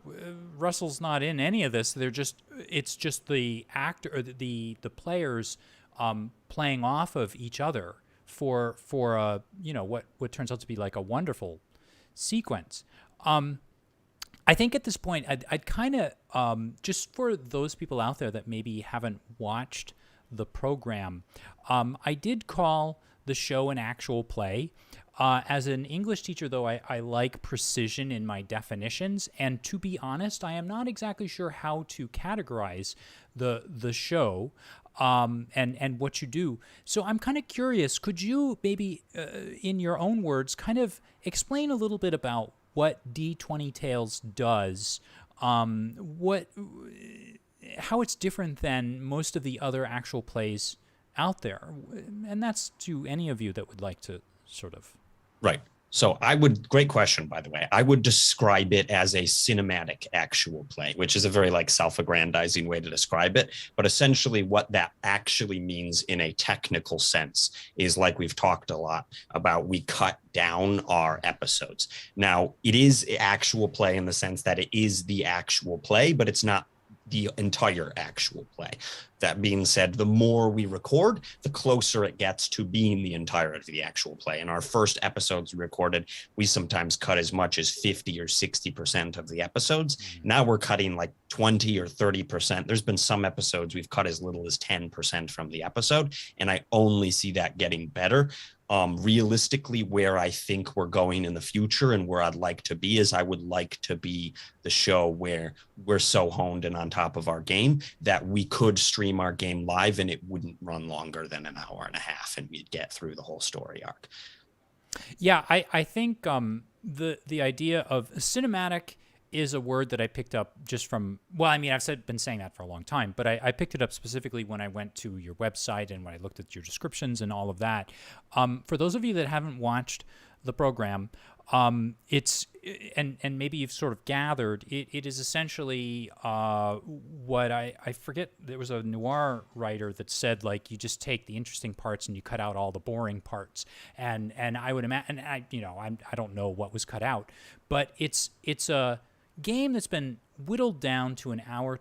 Russell's not in any of this. It's just the actor, or the players playing off of each other for what turns out to be like a wonderful sequence. I think at this point, I'd kind of, just for those people out there that maybe haven't watched the program, I did call the show an actual play. As an English teacher, though, I like precision in my definitions. And to be honest, I am not exactly sure how to categorize the show and what you do. So I'm kind of curious, could you maybe, in your own words, kind of explain a little bit about what D20 Tales does, how it's different than most of the other actual plays out there? And that's to any of you that would like to sort of... Right. So great question, by the way. I would describe it as a cinematic actual play, which is a very like self-aggrandizing way to describe it. But essentially what that actually means in a technical sense is, like we've talked a lot about, we cut down our episodes. Now, it is actual play in the sense that it is the actual play, but it's not the entire actual play. That being said, the more we record, the closer it gets to being the entirety of the actual play. In our first episodes we recorded, we sometimes cut as much as 50 or 60% of the episodes. Now we're cutting like 20 or 30%. There's been some episodes we've cut as little as 10% from the episode, and I only see that getting better. Realistically, where I think we're going in the future and where I'd like to be is I would like to be the show where we're so honed and on top of our game that we could stream our game live and it wouldn't run longer than an hour and a half and we'd get through the whole story arc. Yeah, I think the idea of cinematic is a word that I picked up just from, well, I mean, been saying that for a long time, but I picked it up specifically when I went to your website and when I looked at your descriptions and all of that. For those of you that haven't watched the program, it's, and maybe you've sort of gathered, it is essentially what I forget, there was a noir writer that said, like, you just take the interesting parts and you cut out all the boring parts. And I would imagine, I don't know what was cut out, but it's a game that's been whittled down to an hour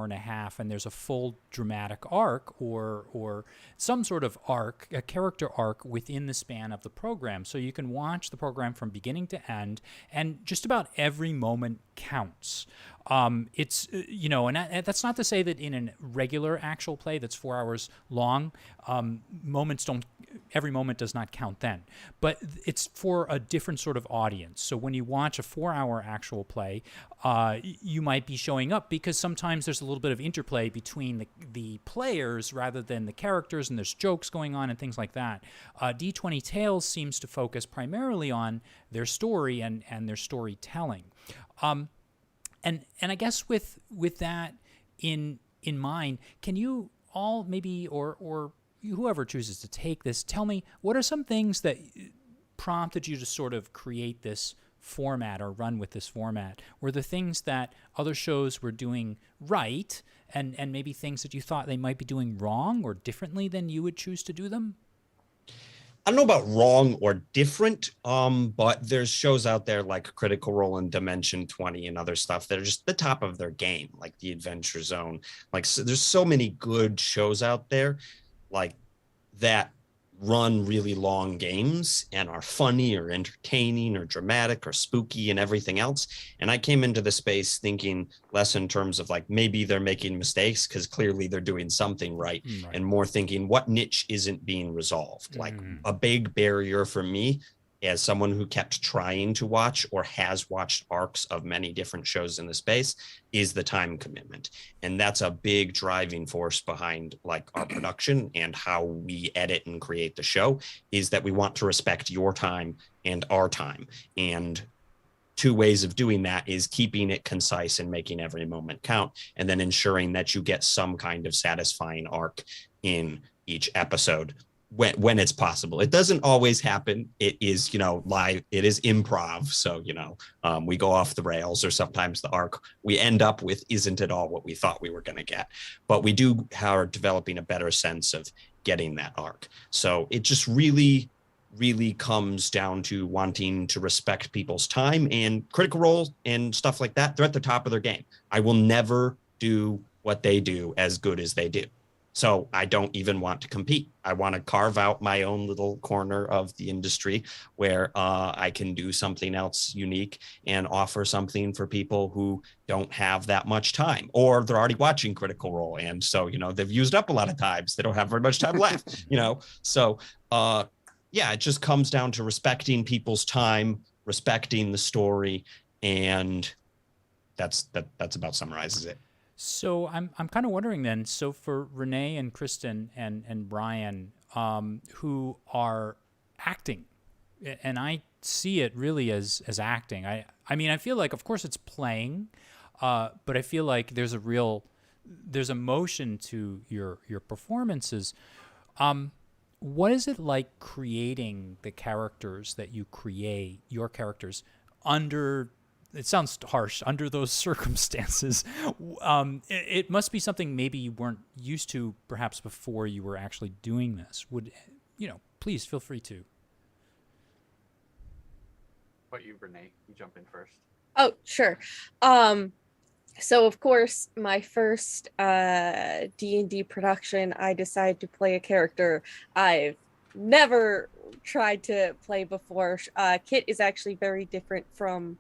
and a half, and there's a full dramatic arc or some sort of arc, a character arc within the span of the program. So you can watch the program from beginning to end, and just about every moment counts. It's, and that's not to say that in a regular actual play that's 4 hours long, every moment does not count then. But it's for a different sort of audience. So when you watch a 4-hour actual play, you might be showing up, because sometimes there's a little bit of interplay between the players rather than the characters, and there's jokes going on and things like that. D20 Tales seems to focus primarily on their story and their storytelling. And I guess with that in mind, can you all maybe, or whoever chooses to take this, tell me what are some things that prompted you to sort of create this format or run with this format? Were the things that other shows were doing right, and maybe things that you thought they might be doing wrong or differently than you would choose to do them? I don't know about wrong or different, but there's shows out there like Critical Role and Dimension 20 and other stuff that are just the top of their game, like the Adventure Zone. Like, so there's so many good shows out there like that run really long games and are funny or entertaining or dramatic or spooky and everything else. And I came into the space thinking less in terms of like, maybe they're making mistakes because clearly they're doing something right, and more thinking what niche isn't being resolved. Like a big barrier for me as someone who kept trying to watch or has watched arcs of many different shows in the space is the time commitment. And that's a big driving force behind like our production and how we edit and create the show, is that we want to respect your time and our time. And two ways of doing that is keeping it concise and making every moment count, and then ensuring that you get some kind of satisfying arc in each episode when it's possible. It doesn't always happen. It is, live. It is improv. So, we go off the rails, or sometimes the arc we end up with isn't at all what we thought we were going to get. But we are developing a better sense of getting that arc. So it just really comes down to wanting to respect people's time, and Critical Role and stuff like that. They're at the top of their game. I will never do what they do as good as they do. So I don't even want to compete. I want to carve out my own little corner of the industry where I can do something else unique and offer something for people who don't have that much time, or they're already watching Critical Role. And so, they've used up a lot of times. They don't have very much time left, So, it just comes down to respecting people's time, respecting the story. And that's about summarizes it. So I'm kind of wondering then, so for Renee and Kristen and Bryan, who are acting, and I see it really as acting. I mean, I feel like, of course, it's playing, but I feel like there's a motion to your performances. What is it like creating the characters that you create, your characters, under, it sounds harsh, under those circumstances? It must be something maybe you weren't used to perhaps before you were actually doing this. Please feel free to. What you, Renee? You jump in first. Oh, sure. So of course, my first D&D production, I decided to play a character I've never tried to play before. Kit is actually very different from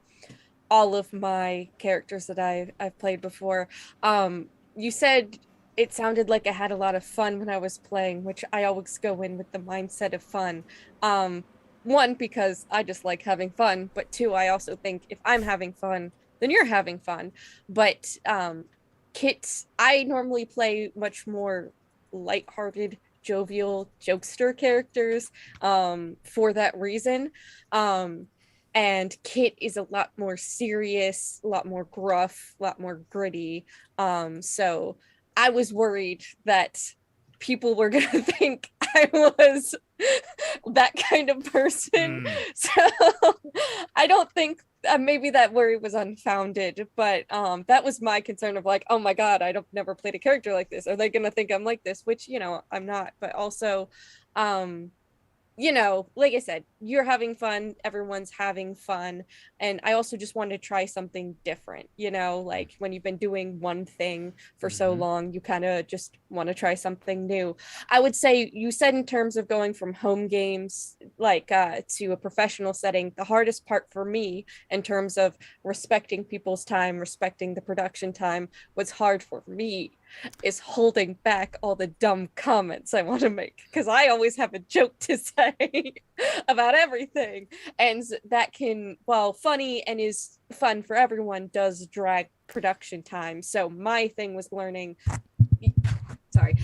all of my characters that I've played before. You said it sounded like I had a lot of fun when I was playing, which I always go in with the mindset of fun. One, because I just like having fun, but two, I also think if I'm having fun, then you're having fun. But Kit, I normally play much more lighthearted, jovial, jokester characters for that reason. And Kit is a lot more serious, a lot more gruff, a lot more gritty. So I was worried that people were going to think I was that kind of person. So I don't think maybe that worry was unfounded, but that was my concern of like, oh my God, I've never played a character like this. Are they going to think I'm like this? Which, I'm not. But also, like I said, you're having fun, everyone's having fun. And I also just wanted to try something different, like when you've been doing one thing for so long, you kind of just want to try something new. I would say, you said in terms of going from home games, like to a professional setting, the hardest part for me in terms of respecting people's time, respecting the production time, what's hard for me is holding back all the dumb comments I want to make, because I always have a joke to say about everything, and that can, while funny and is fun for everyone, does drag production time. So my thing was learning. Sorry,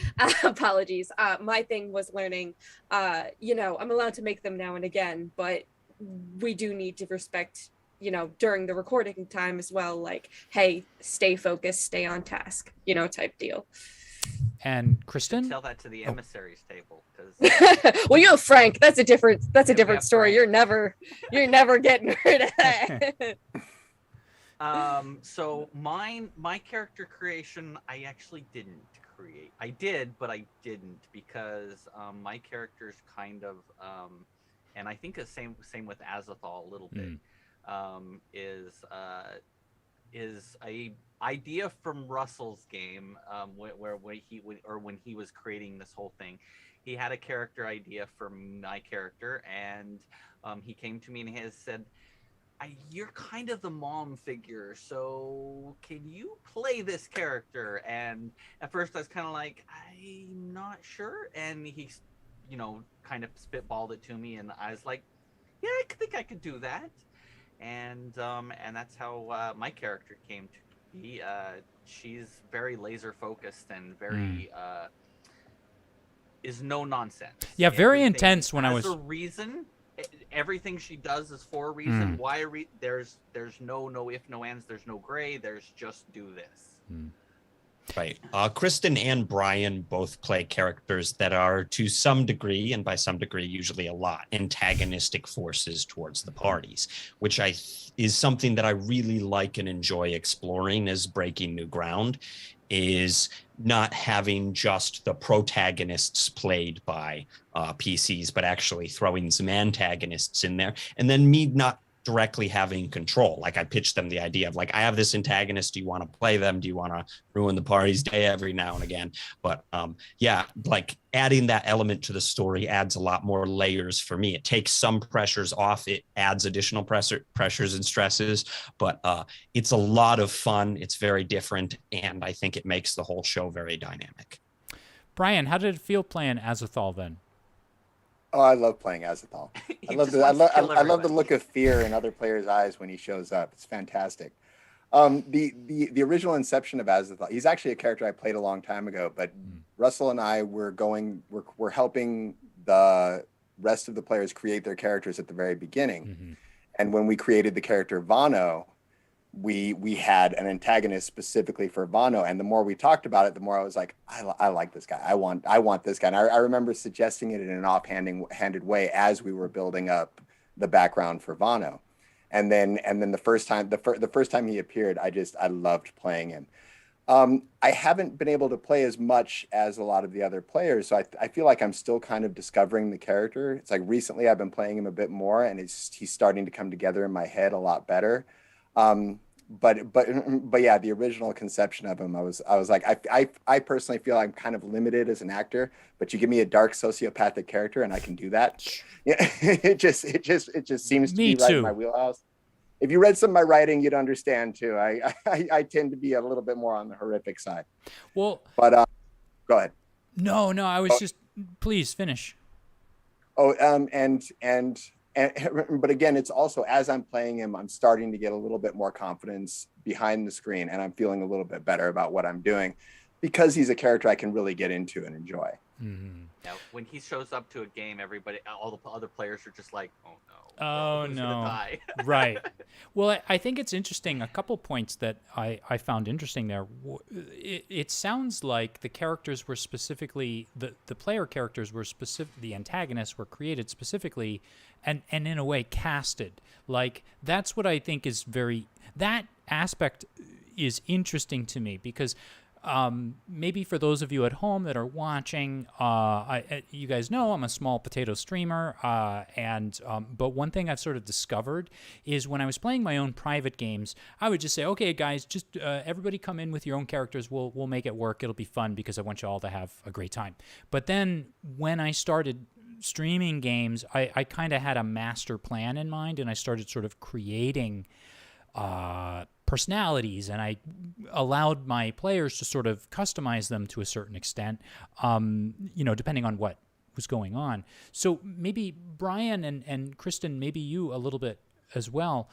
apologies. My thing was learning. I'm allowed to make them now and again, but we do need to respect, during the recording time as well. Like, hey, stay focused, stay on task, type deal. And Kristen? Tell that to the emissaries table, because well, you know, Frank, that's a different story. Frank. You're never getting rid of that. So my character creation, I actually didn't create. I did, but I didn't, because my character's kind of and I think the same with Azathoth a little bit, is a idea from Russell's game, when he was creating this whole thing. He had a character idea for my character, and he came to me and has said, you're kind of the mom figure, so can you play this character? And at first I was kind of like, I'm not sure. And he, kind of spitballed it to me, and I was like, yeah, I think I could do that. And that's how my character came to be. She's very laser focused and very is no nonsense. Yeah, very Everything intense when I was. has a reason. Everything she does is for a reason. Why there's no if, no ands, there's no gray. There's just do this. Right. Kristen and Bryan both play characters that are, to some degree, and by some degree, usually a lot, antagonistic forces towards the parties, which is something that I really like and enjoy exploring as breaking new ground, is not having just the protagonists played by PCs, but actually throwing some antagonists in there, and then me not directly having control. Like, I pitched them the idea of, like, I have this antagonist. Do you want to play them? Do you want to ruin the party's day every now and again? But yeah, like, adding that element to the story adds a lot more layers for me. It takes some pressures off. It adds additional pressures and stresses, but it's a lot of fun. It's very different, and I think it makes the whole show very dynamic. Bryan, how did it feel playing Azathoth then? Oh, I love playing Azathoth. I love the look of fear in other players' eyes when he shows up. It's fantastic. The original inception of Azathoth, he's actually a character I played a long time ago, but Russell and I we're helping the rest of the players create their characters at the very beginning. And when we created the character Vano, we had an antagonist specifically for Vano, and the more we talked about it, the more I was like, I like this guy. I want this guy. And I remember suggesting it in an offhanded way as we were building up the background for Vano, and then the first time he appeared, I loved playing him. I haven't been able to play as much as a lot of the other players, so I feel like I'm still kind of discovering the character. It's like recently I've been playing him a bit more, and he's starting to come together in my head a lot better. But yeah, the original conception of him, I was like, I personally feel I'm kind of limited as an actor, but you give me a dark sociopathic character and I can do that. Yeah, it just seems to be right in my wheelhouse. If you read some of my writing, you'd understand too. I tend to be a little bit more on the horrific side. Well, but go ahead. No, I was just, please finish. Oh, but again, it's also, as I'm playing him, I'm starting to get a little bit more confidence behind the screen, and I'm feeling a little bit better about what I'm doing because he's a character I can really get into and enjoy. Now, when he shows up to a game, all the other players are just like, oh no. Oh who's no. gonna die? Right. Well, I think it's interesting. A couple points that I found interesting there. It sounds like the characters were specifically, the player characters were specific, the antagonists were created specifically and in a way casted. Like, that's what I think is that aspect is interesting to me, because maybe for those of you at home that are watching, you guys know I'm a small potato streamer, but one thing I've sort of discovered is when I was playing my own private games, I would just say, okay, guys, just everybody come in with your own characters. We'll make it work. It'll be fun because I want you all to have a great time. But then when I started streaming games, I kind of had a master plan in mind, and I started sort of creating personalities, and I allowed my players to sort of customize them to a certain extent, depending on what was going on. So maybe Bryan and Kristen, maybe you a little bit as well,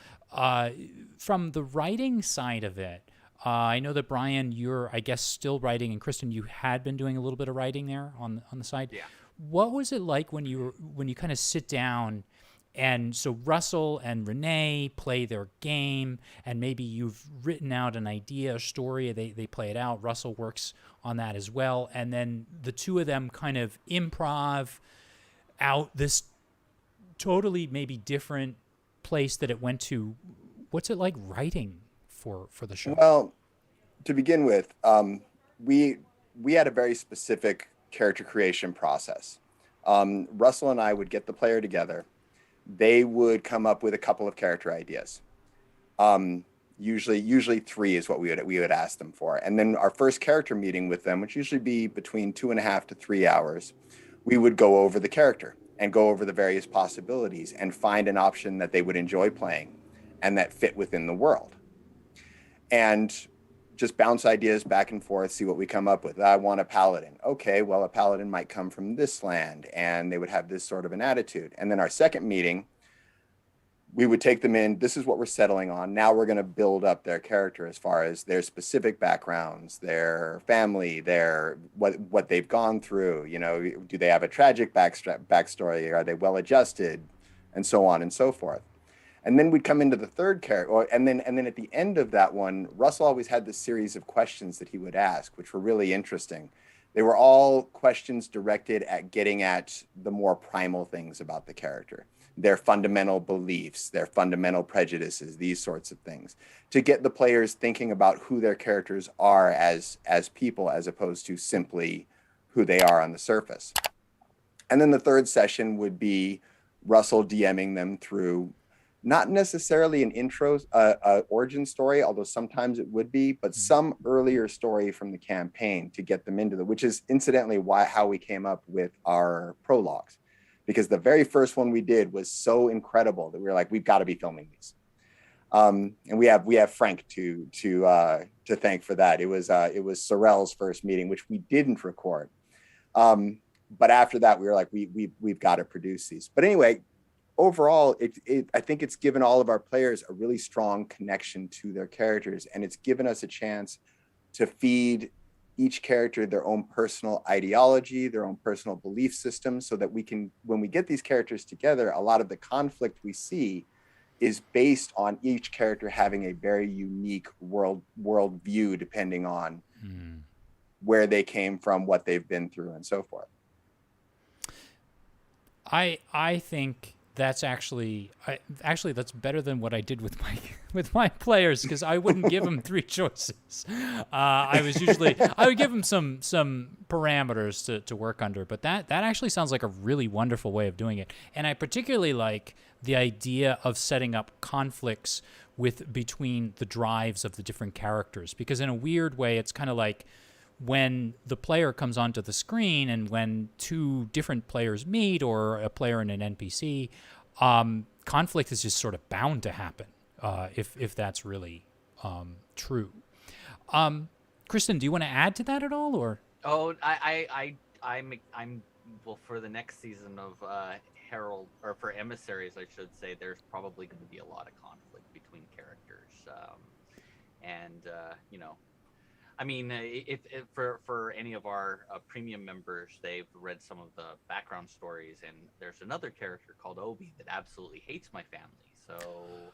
from the writing side of it. I know that Bryan, you're, I guess, still writing, and Kristen, you had been doing a little bit of writing there on the side. Yeah. What was it like when you kind of sit down, and so Russell and Renée play their game, and maybe you've written out an idea, a story, they play it out. Russell works on that as well, and then the two of them kind of improv out this totally maybe different place that it went to. What's it like writing for the show? Well, to begin with, we had a very specific character creation process. Russell and I would get the player together. They would come up with a couple of character ideas. Usually 3 is what we would ask them for. And then our first character meeting with them, which usually be between 2.5 to 3 hours, we would go over the character and go over the various possibilities and find an option that they would enjoy playing and that fit within the world. And just bounce ideas back and forth, see what we come up with. I want a paladin. Okay, well, a paladin might come from this land, and they would have this sort of an attitude. And then our second meeting, we would take them in. This is what we're settling on. Now we're going to build up their character as far as their specific backgrounds, their family, their what they've gone through. You know, do they have a tragic backstory? Are they well adjusted, and so on and so forth. And then we'd come into the third character, and then at the end of that one, Russell always had this series of questions that he would ask, which were really interesting. They were all questions directed at getting at the more primal things about the character, their fundamental beliefs, their fundamental prejudices, these sorts of things, to get the players thinking about who their characters are as people, as opposed to simply who they are on the surface. And then the third session would be Russell DMing them through not necessarily an intro, origin story, although sometimes it would be, but some earlier story from the campaign to get them into which is incidentally how we came up with our prologues, because the very first one we did was so incredible that we were like, we've got to be filming these. And we have Frank to thank for that. It was Sorrell's first meeting, which we didn't record. But after that, we were like, we've got to produce these. But anyway, overall, I think it's given all of our players a really strong connection to their characters, and it's given us a chance to feed each character their own personal ideology, their own personal belief system, so that we can, when we get these characters together, a lot of the conflict we see is based on each character having a very unique world view, depending on where they came from, what they've been through, and so forth. I think that's actually that's better than what I did with my players, because I wouldn't give them 3 choices. I would give them some parameters to work under, but that actually sounds like a really wonderful way of doing it. And I particularly like the idea of setting up conflicts between the drives of the different characters, because in a weird way, it's kind of like when the player comes onto the screen and when 2 different players meet, or a player and an NPC, conflict is just sort of bound to happen, if that's really true. Kristen, do you want to add to that at all, or? Oh, I'm well, for the next season of Herald, or for Emissaries, I should say, there's probably going to be a lot of conflict between characters, and you know. I mean, if for any of our premium members, they've read some of the background stories, and there's another character called Obi that absolutely hates my family. So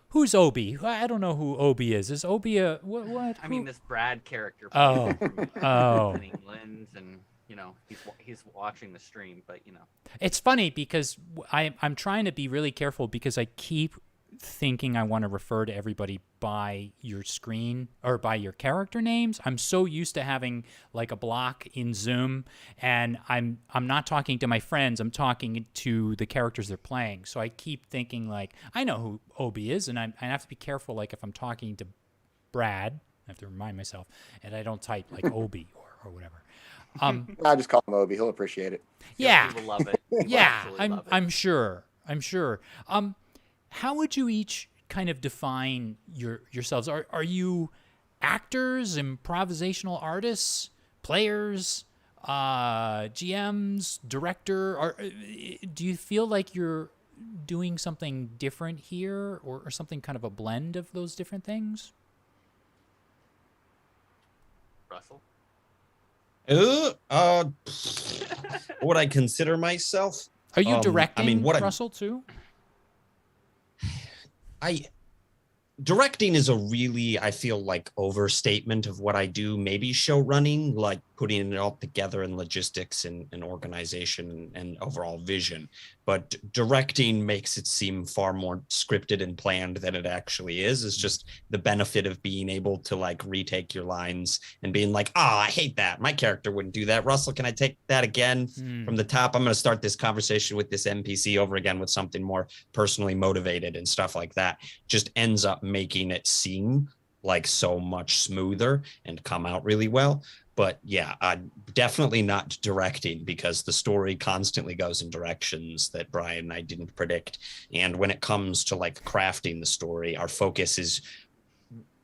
who's Obi? I don't know who Obi is. Is Obi a what? I mean, this Brad character. Oh, from England, and you know, he's watching the stream, but you know, it's funny because I'm trying to be really careful, because I keep thinking I want to refer to everybody by your screen or by your character names. I'm so used to having like a block in Zoom, and I'm not talking to my friends, I'm talking to the characters they're playing. So I keep thinking like, I know who Obi is, and I have to be careful, like if I'm talking to Brad, I have to remind myself, and I don't type like Obi or whatever. I'll just call him Obi. He'll appreciate it. Yeah. he will love it. Yeah, love it. I'm sure. How would you each kind of define yourselves? Are you actors, improvisational artists, players, GMs, director? Do you feel like you're doing something different here, or something kind of a blend of those different things? Russell? What would I consider myself? Are you directing, I mean, Russell, too? Directing is a really, I feel like, overstatement of what I do. Maybe show running, like putting it all together in logistics and organization and overall vision. But directing makes it seem far more scripted and planned than it actually is. It's just the benefit of being able to like retake your lines and being like, I hate that. My character wouldn't do that. Russell, can I take that again from the top? I'm going to start this conversation with this NPC over again with something more personally motivated and stuff like that. Just ends up making it seem like so much smoother and come out really well. But yeah, definitely not directing, because the story constantly goes in directions that Bryan and I didn't predict. And when it comes to like crafting the story, our focus is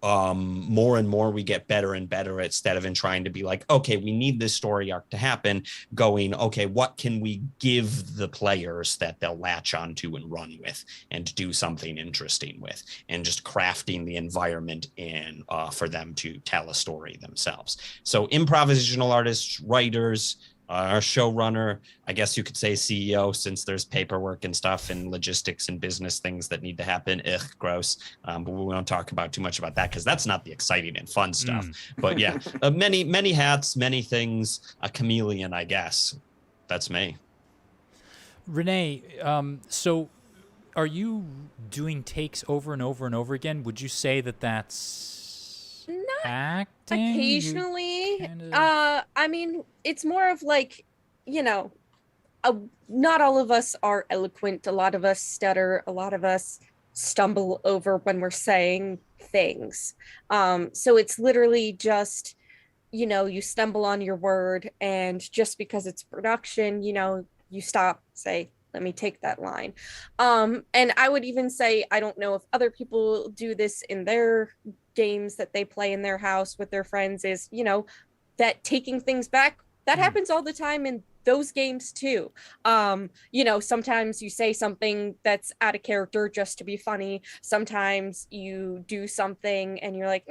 more and more we get better and better instead of in trying to be like, okay, we need this story arc to happen, going, okay, what can we give the players that they'll latch onto and run with and do something interesting with, and just crafting the environment in for them to tell a story themselves. So improvisational artists, writers, our showrunner, I guess you could say CEO, since there's paperwork and stuff and logistics and business things that need to happen. Gross. But we won't talk about too much about that because that's not the exciting and fun stuff. But yeah, many hats, many things, a chameleon, I guess. That's me. Renee, so are you doing takes over and over and over again? Would you say that that's Not acting? occasionally. Kinda... I mean, it's more of like, you know, not all of us are eloquent. A lot of us stutter. A lot of us stumble over when we're saying things. So it's literally just, you know, you stumble on your word, and just because it's production, you know, you stop, say, let me take that line. And I would even say, I don't know if other people do this in their games that they play in their house with their friends, is, you know, that taking things back, that happens all the time in those games too. You know, sometimes you say something that's out of character just to be funny. Sometimes you do something and you're like,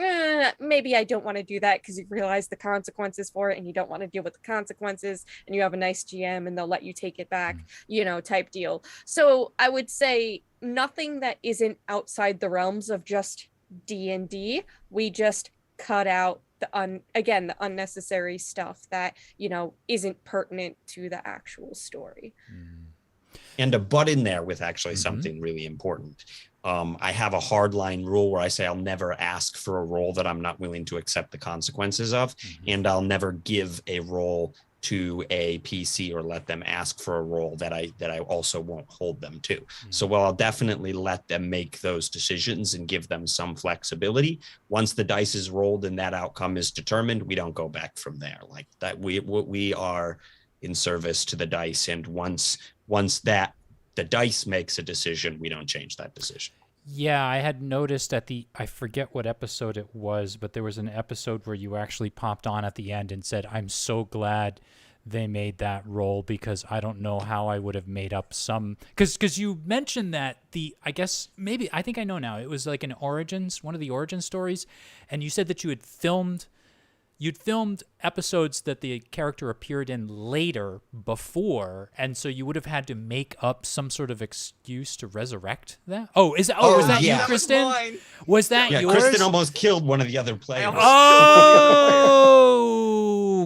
maybe I don't want to do that, because you realize the consequences for it and you don't want to deal with the consequences, and you have a nice GM and they'll let you take it back, you know, type deal. So I would say nothing that isn't outside the realms of just D&D. We just cut out the unnecessary stuff that, you know, isn't pertinent to the actual story. And to butt in there with actually something really important. I have a hardline rule where I say I'll never ask for a role that I'm not willing to accept the consequences of, and I'll never give a role to a PC or let them ask for a role that I also won't hold them to. So while I'll definitely let them make those decisions and give them some flexibility, once the dice is rolled and that outcome is determined, we don't go back from there. Like that, we are in service to the dice, and once that the dice makes a decision, we don't change that decision. Yeah, I had noticed I forget what episode it was, but there was an episode where you actually popped on at the end and said, I'm so glad they made that role, because I don't know how I would have made up some, because you mentioned that I think I know now, it was like one of the origin stories, and you said that you'd filmed episodes that the character appeared in later before, and so you would have had to make up some sort of excuse to resurrect that. Was that you, Kristen? Was that yours? Kristen almost killed one of the other players.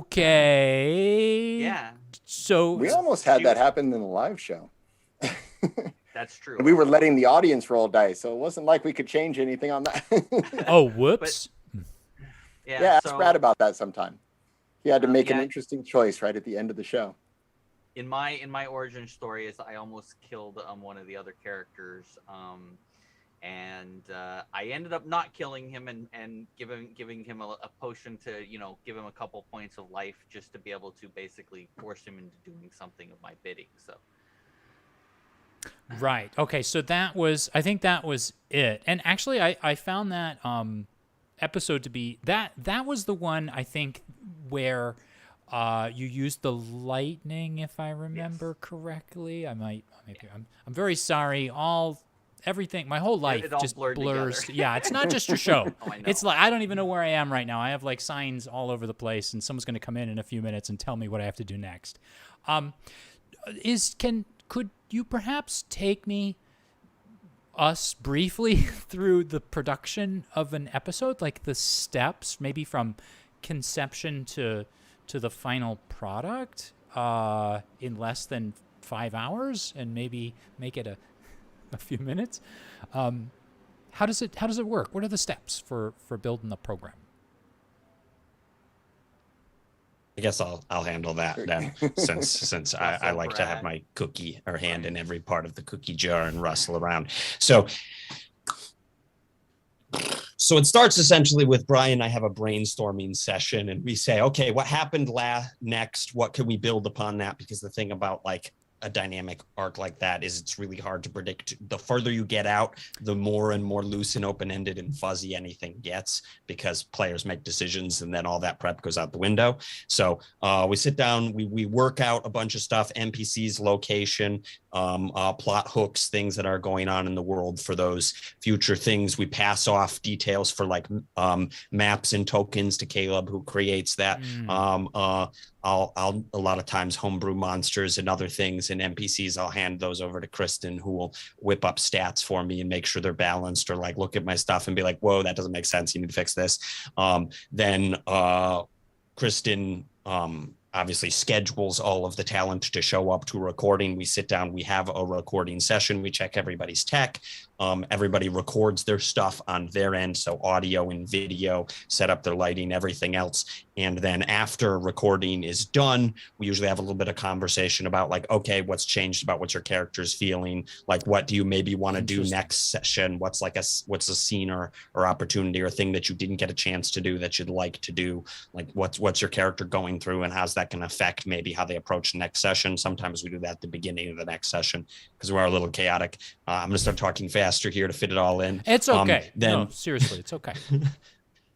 Okay. Yeah. So we almost had that happen in the live show. That's true. We were letting the audience roll dice, so it wasn't like we could change anything on that. Oh, whoops. Yeah, ask Brad about that sometime. He had to make an interesting choice right at the end of the show. In my origin story, is I almost killed one of the other characters, and I ended up not killing him and giving him a potion to, you know, give him a couple points of life, just to be able to basically force him into doing something of my bidding. So. Right. Okay. So I think that was it. And actually, I found that episode to be that was the one, I think, where you used the lightning, if I remember correctly. I'm very sorry. All everything, my whole life all just blurred blurs. together. Yeah, it's not just your show. Oh, I know. It's like I don't even know where I am right now. I have like signs all over the place, and someone's going to come in a few minutes and tell me what I have to do next. Could you perhaps take us briefly through the production of an episode, like the steps, maybe from conception to the final product, in less than 5 hours, and maybe make it a few minutes? How does it work? What are the steps for building the program? I guess I'll handle that then, since I like to have my cookie or hand in every part of the cookie jar and rustle around. So it starts essentially with Bryan and I have a brainstorming session, and we say, okay, what happened next? What can we build upon that? Because the thing about like a dynamic arc like that is it's really hard to predict. The further you get out, the more and more loose and open-ended and fuzzy anything gets, because players make decisions and then all that prep goes out the window. So we sit down, we work out a bunch of stuff, NPCs, location, plot hooks, things that are going on in the world for those future things. We pass off details for like maps and tokens to Caleb, who creates that. I'll a lot of times homebrew monsters and other things and NPCs. I'll hand those over to Kristen, who will whip up stats for me and make sure they're balanced, or like look at my stuff and be like, whoa, that doesn't make sense. You need to fix this. Then Kristen obviously schedules all of the talent to show up to recording. We sit down, we have a recording session, we check everybody's tech. Everybody records their stuff on their end, so audio and video, set up their lighting, everything else. And then after recording is done, we usually have a little bit of conversation about like, okay, what's changed about what your character's feeling? Like, what do you maybe want to do next session? What's a scene or opportunity or thing that you didn't get a chance to do that you'd like to do? Like, what's your character going through, and how's that going to affect maybe how they approach the next session? Sometimes we do that at the beginning of the next session because we're a little chaotic. I'm going to start talking faster here to fit it all in. It's okay. No, seriously, it's okay.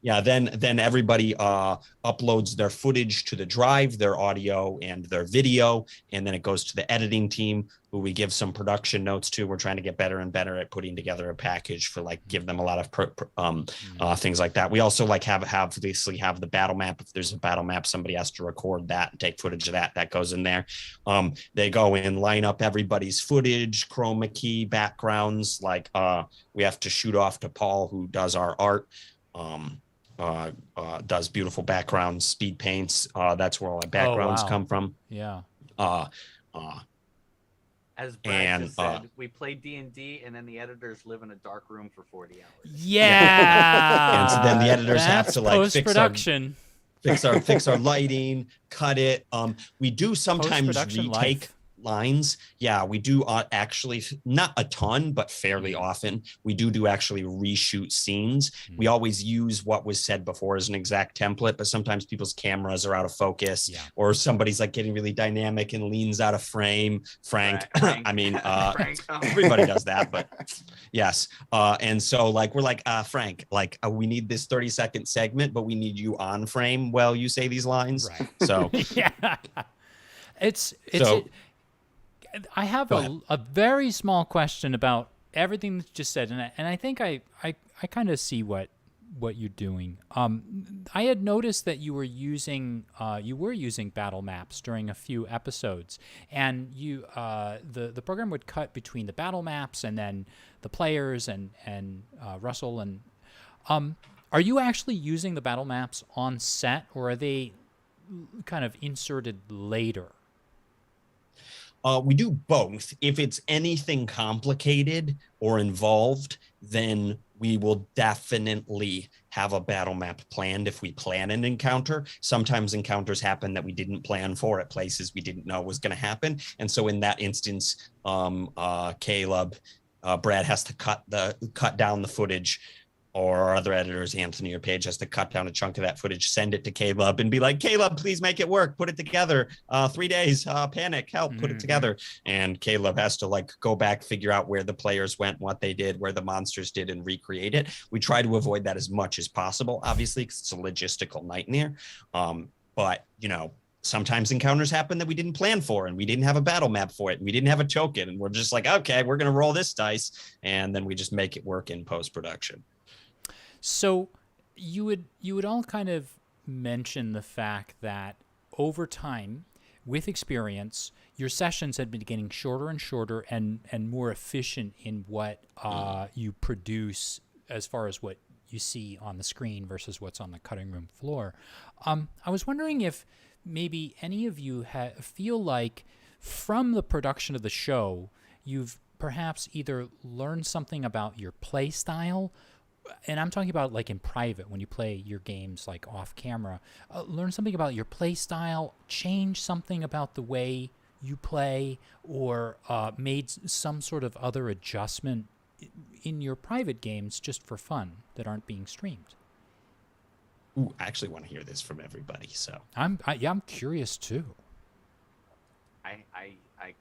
Yeah, then everybody uploads their footage to the drive, their audio and their video, and then it goes to the editing team, who we give some production notes to. We're trying to get better and better at putting together a package for like give them a lot of things like that. We also like have the battle map. If there's a battle map, somebody has to record that and take footage of that. That goes in there. They go in, line up everybody's footage, chroma key, backgrounds. Like we have to shoot off to Paul, who does our art. Does beautiful backgrounds, speed paints. That's where all our backgrounds come from. Yeah. As Brad just said, we play D&D, and then the editors live in a dark room for 40 hours. Yeah. And so then the editors have to like post-production. fix our lighting, cut it. We do sometimes retake lines. Yeah, we do actually, not a ton, but fairly often. We do actually reshoot scenes. We always use what was said before as an exact template, but sometimes people's cameras are out of focus, or somebody's like getting really dynamic and leans out of frame. Frank. I mean, Frank. Everybody does that, but yes. And so like, we're like, Frank, like we need this 30-second segment, but we need you on frame while you say these lines. Right. So yeah. I have a very small question about everything that you just said, and I think I kind of see what you're doing. I had noticed that you were using battle maps during a few episodes, and the program would cut between the battle maps and then the players and Russell and are you actually using the battle maps on set, or are they kind of inserted later? We do both. If it's anything complicated or involved, then we will definitely have a battle map planned if we plan an encounter. Sometimes encounters happen that we didn't plan for at places we didn't know was going to happen. And so in that instance, Caleb, Brad has to cut down the footage, or our other editors, Anthony or Paige, has to cut down a chunk of that footage, send it to Caleb and be like, Caleb, please make it work. Put it together. 3 days, panic, help, put it together. And Caleb has to like go back, figure out where the players went, what they did, where the monsters did, and recreate it. We try to avoid that as much as possible, obviously, because it's a logistical nightmare. But, sometimes encounters happen that we didn't plan for, and we didn't have a battle map for it, and we didn't have a token, and we're just like, okay, we're going to roll this dice, and then we just make it work in post-production. So you would all kind of mention the fact that over time, with experience, your sessions had been getting shorter and shorter and more efficient in what you produce as far as what you see on the screen versus what's on the cutting room floor. I was wondering if maybe any of you feel like from the production of the show, you've perhaps either learned something about your play style, and I'm talking about like in private when you play your games like off camera, learn something about your play style, change something about the way you play, or made some sort of other adjustment in your private games just for fun that aren't being streamed. Ooh, I actually want to hear this from everybody. So I'm curious too. I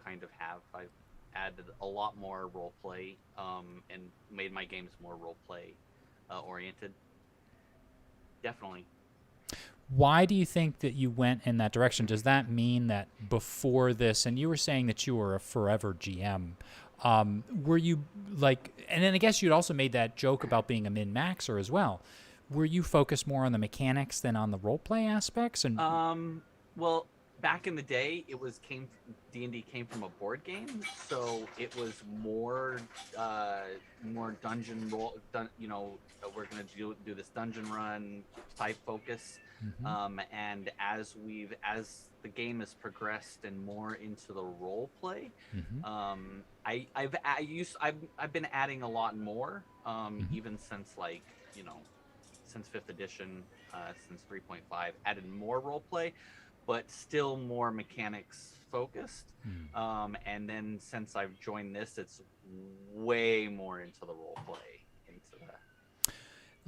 kind of have. I've added a lot more role play and made my games more role play oriented. Definitely. Why do you think that you went in that direction? Does that mean that before this, and you were saying that you were a forever GM, were you like, and then I guess you'd also made that joke about being a min-maxer as well. Were you focused more on the mechanics than on the role play aspects? And well, back in the day, D&D came from a board game, so it was more dungeon role. We're gonna do this dungeon run type focus. Mm-hmm. And as the game has progressed and more into the role play, Mm-hmm. I've been adding a lot more, Mm-hmm. even since since 5th edition, since 3.5, added more role play, but still more mechanics focused. And then since I've joined this, it's way more into the role play.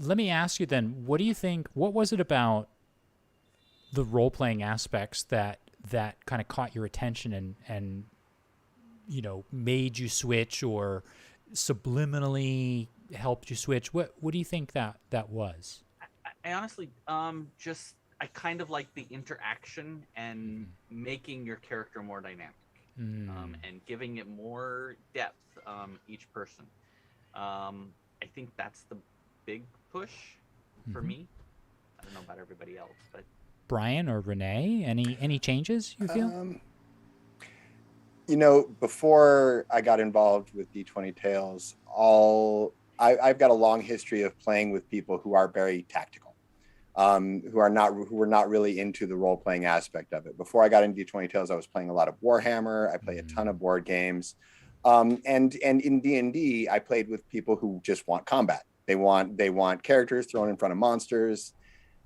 Let me ask you then, what do you think, what was it about the role-playing aspects that kind of caught your attention and made you switch or subliminally helped you switch? What do you think that was? I honestly I kind of like the interaction and making your character more dynamic, and giving it more depth, each person. I think that's the big push for me. I don't know about everybody else, but Bryan or Renee, any changes you feel? Before I got involved with D20 Tales, I've got a long history of playing with people who are very tactical, who were not really into the role playing aspect of it. Before I got into D20 Tales, I was playing a lot of Warhammer. I play a ton of board games, and in D&D, I played with people who just want combat. They want characters thrown in front of monsters.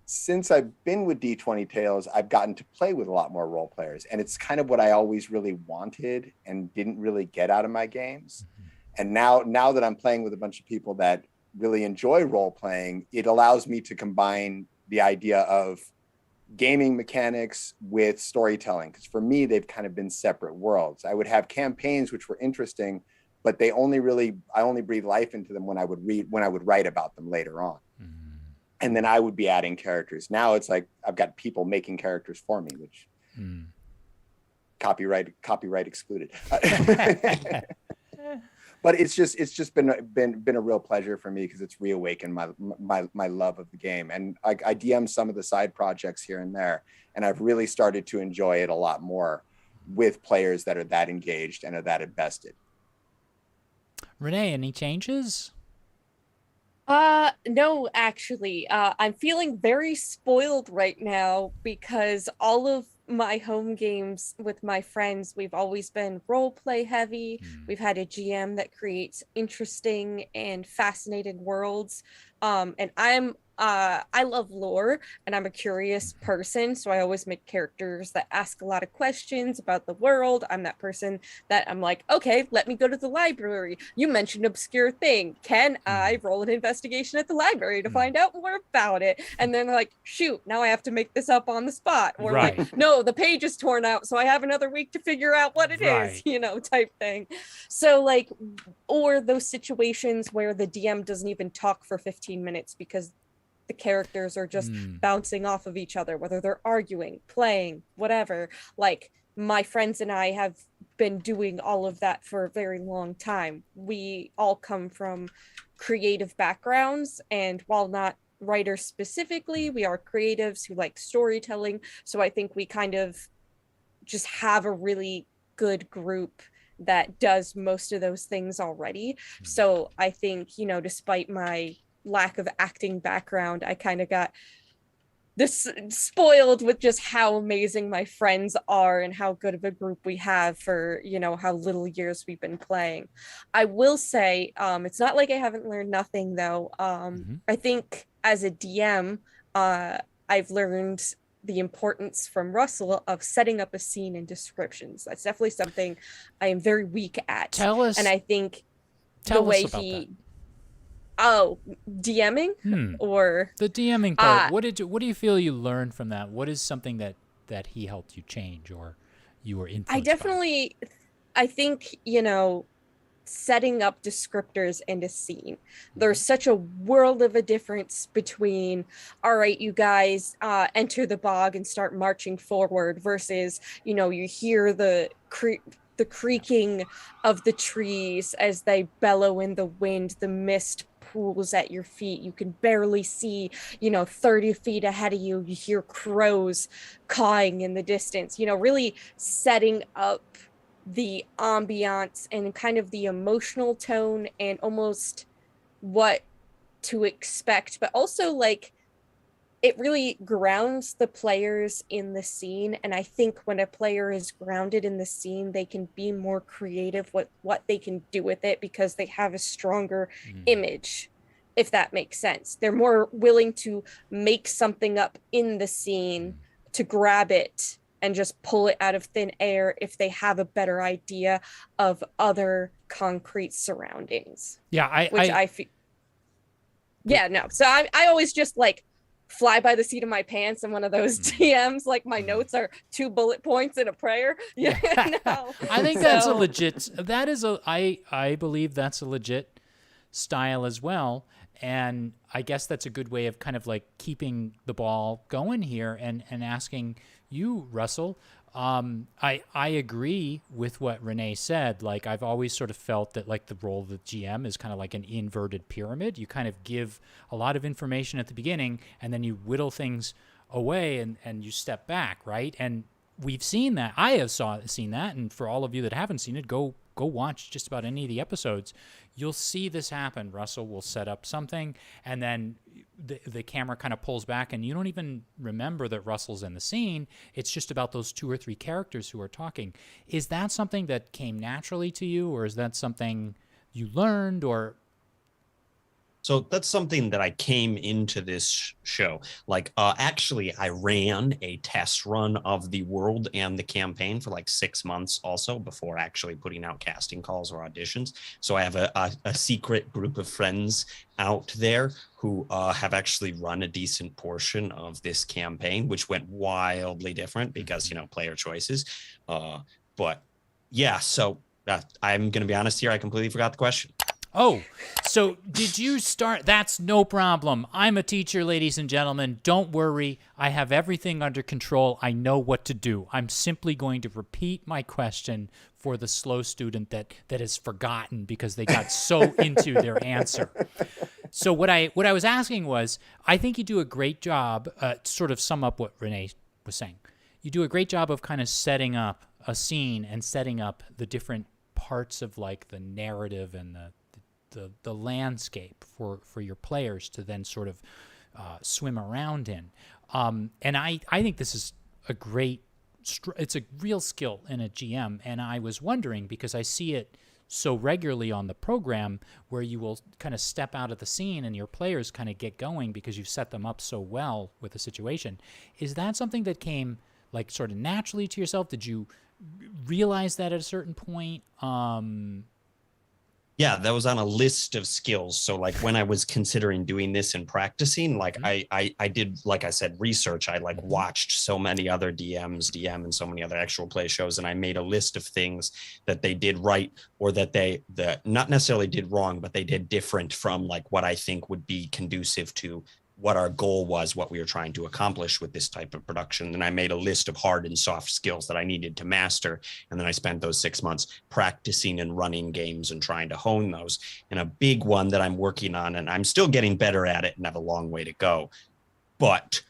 Since I've been with D20 Tales, I've gotten to play with a lot more role players, and it's kind of what I always really wanted and didn't really get out of my games. And now that I'm playing with a bunch of people that really enjoy role playing, it allows me to combine the idea of gaming mechanics with storytelling. Because for me, they've kind of been separate worlds. I would have campaigns which were interesting, but I only breathe life into them when I would write about them later on. And then I would be adding characters. Now it's like I've got people making characters for me, which copyright excluded. But it's just been a real pleasure for me because it's reawakened my love of the game. And I DM some of the side projects here and there, and I've really started to enjoy it a lot more with players that are that engaged and are that invested. Renee, any changes? No, actually, I'm feeling very spoiled right now because all of my home games with my friends, we've always been role play heavy. We've had a GM that creates interesting and fascinating worlds. And I love lore and I'm a curious person. So I always make characters that ask a lot of questions about the world. I'm that person that I'm like, okay, let me go to the library. You mentioned obscure thing. Can I roll an investigation at the library to find out more about it? And then like, shoot, now I have to make this up on the spot. Or like, no, the page is torn out. So I have another week to figure out what it is, type thing. So like, or those situations where the DM doesn't even talk for 15 minutes because the characters are just bouncing off of each other, whether they're arguing, playing, whatever. Like, my friends and I have been doing all of that for a very long time. We all come from creative backgrounds, and while not writers specifically, we are creatives who like storytelling. So I think we kind of just have a really good group that does most of those things already. So I think, you know, despite my lack of acting background, I kind of got this spoiled with just how amazing my friends are and how good of a group we have for, you know, how little years we've been playing. I will say, it's not like I haven't learned nothing though. I think as a DM, I've learned the importance from Russell of setting up a scene and descriptions. That's definitely something I am very weak at. Tell us. And I think tell the way us about he that. Oh, DMing or the DMing part. What do you feel you learned from that? What is something that he helped you change or you were influenced by? I think, you know, setting up descriptors in a scene. There's such a world of a difference between, all right, you guys enter the bog and start marching forward versus, you know, you hear the creaking of the trees as they bellow in the wind, the mist pools at your feet, you can barely see, you know, 30 feet ahead of you, you hear crows cawing in the distance, you know, really setting up the ambiance and kind of the emotional tone and almost what to expect, but also like it really grounds the players in the scene. And I think when a player is grounded in the scene, they can be more creative with what they can do with it because they have a stronger image, if that makes sense. They're more willing to make something up in the scene to grab it and just pull it out of thin air if they have a better idea of other concrete surroundings. Yeah, I feel. Yeah, no. So I always just like fly by the seat of my pants and one of those DMs, like my notes are 2 bullet points and a prayer. Yeah, no. I think that's a legit. That is a. I believe that's a legit style as well. And I guess that's a good way of kind of like keeping the ball going here and asking you, Russell. I agree with what Renee said. Like, I've always sort of felt that like the role of the GM is kind of like an inverted pyramid. You kind of give a lot of information at the beginning and then you whittle things away and you step back, right? And we've seen that. I have seen that. And for all of you that haven't seen it, go watch just about any of the episodes. You'll see this happen. Russell will set up something and then the camera kind of pulls back and you don't even remember that Russell's in the scene. It's just about those 2 or 3 characters who are talking. Is that something that came naturally to you, or is that something you learned, or? So that's something that I came into this show. Like, actually, I ran a test run of the world and the campaign for like 6 months also before actually putting out casting calls or auditions. So I have a secret group of friends out there who have actually run a decent portion of this campaign, which went wildly different because, you know, player choices. But yeah, so I'm going to be honest here. I completely forgot the question. Oh, so did you start? That's no problem. I'm a teacher, ladies and gentlemen. Don't worry. I have everything under control. I know what to do. I'm simply going to repeat my question for the slow student that has forgotten because they got so into their answer. So what I was asking was, I think you do a great job, to sort of sum up what Renee was saying. You do a great job of kind of setting up a scene and setting up the different parts of like the narrative and the landscape for your players to then sort of swim around in. And I think this is it's a real skill in a GM. And I was wondering, because I see it so regularly on the program where you will kind of step out of the scene and your players kind of get going because you've set them up so well with the situation. Is that something that came like sort of naturally to yourself? Did you realize that at a certain point? Yeah, that was on a list of skills. So like when I was considering doing this and practicing, like I did, like I said, research. I like watched so many other DM and so many other actual play shows. And I made a list of things that they did right or that not necessarily did wrong, but they did different from like what I think would be conducive to what our goal was, what we were trying to accomplish with this type of production. And I made a list of hard and soft skills that I needed to master. And then I spent those 6 months practicing and running games and trying to hone those. And a big one that I'm working on, and I'm still getting better at it and have a long way to go, but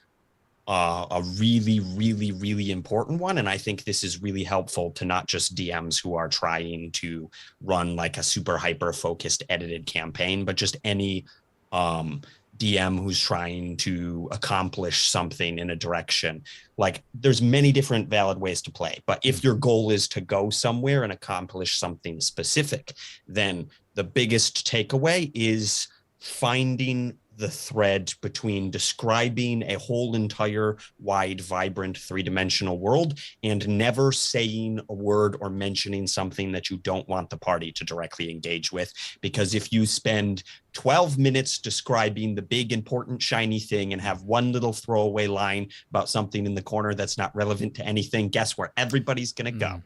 a really, really, really important one. And I think this is really helpful to not just DMs who are trying to run like a super hyper focused edited campaign, but just any DM who's trying to accomplish something in a direction. Like, there's many different valid ways to play, but if your goal is to go somewhere and accomplish something specific, then the biggest takeaway is finding the thread between describing a whole entire wide, vibrant, three-dimensional world and never saying a word or mentioning something that you don't want the party to directly engage with. Because if you spend 12 minutes describing the big, important, shiny thing and have one little throwaway line about something in the corner that's not relevant to anything, guess where everybody's going to go?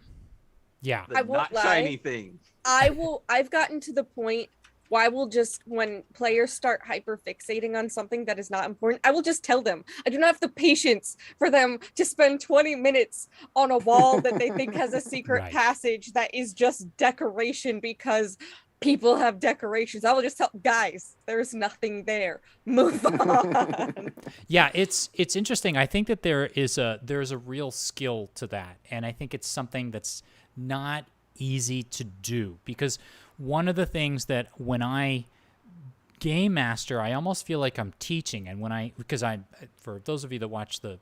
Yeah. The I won't not lie. shiny thing. I've gotten to the point where I will just, when players start hyper fixating on something that is not important, I will just tell them. I do not have the patience for them to spend 20 minutes on a wall that they think has a secret Right. passage that is just decoration because people have decorations. I will just tell guys, there's nothing there. Move on. Yeah, it's interesting. I think that there's a real skill to that, and I think it's something that's not easy to do, because one of the things that when I game master, I almost feel like I'm teaching, and because for those of you that watch the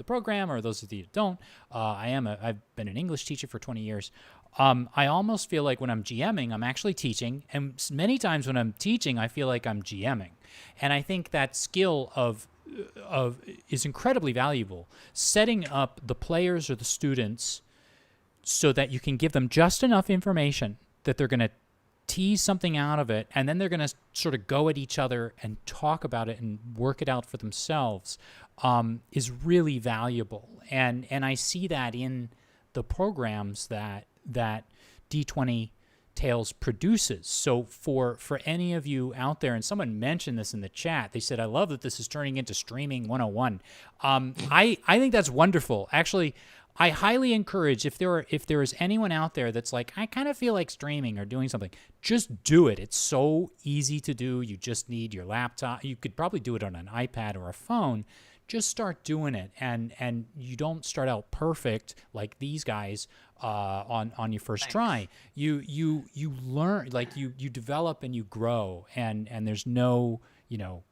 program, or those of you that don't, I've been an English teacher for 20 years. I almost feel like when I'm GMing, I'm actually teaching, and many times when I'm teaching, I feel like I'm GMing, and I think that skill is incredibly valuable. Setting up the players or the students so that you can give them just enough information that they're going to tease something out of it, and then they're going to sort of go at each other and talk about it and work it out for themselves, is really valuable. And I see that in the programs that D20 Tales produces. So for any of you out there, and someone mentioned this in the chat, they said, I love that this is turning into streaming 101. I think that's wonderful. Actually, I highly encourage, if there is anyone out there that's like, I kind of feel like streaming or doing something, just do it. It's so easy to do. You just need your laptop. You could probably do it on an iPad or a phone. Just start doing it, and you don't start out perfect like these guys on your first try. You learn, like you develop and you grow, and there's no,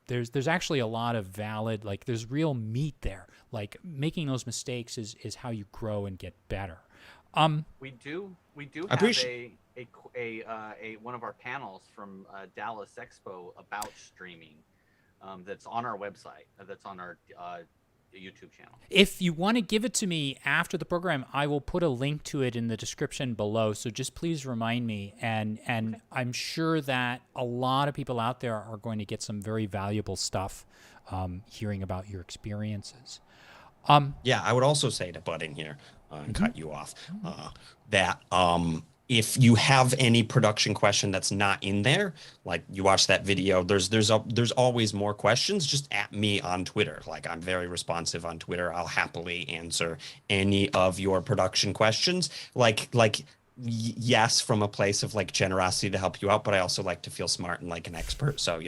there's actually a lot of valid, like there's real meat there. Like making those mistakes is how you grow and get better. We do I have a one of our panels from Dallas Expo about streaming. That's on our website. That's on our YouTube channel. If you want to give it to me after the program, I will put a link to it in the description below. So just please remind me. And I'm sure that a lot of people out there are going to get some very valuable stuff hearing about your experiences. Yeah, I would also say, to butt in here and cut you off, that if you have any production question that's not in there, like you watch that video, there's always more questions. Just at me on Twitter. Like, I'm very responsive on Twitter. I'll happily answer any of your production questions. Yes, from a place of like generosity to help you out, but I also like to feel smart and like an expert. So,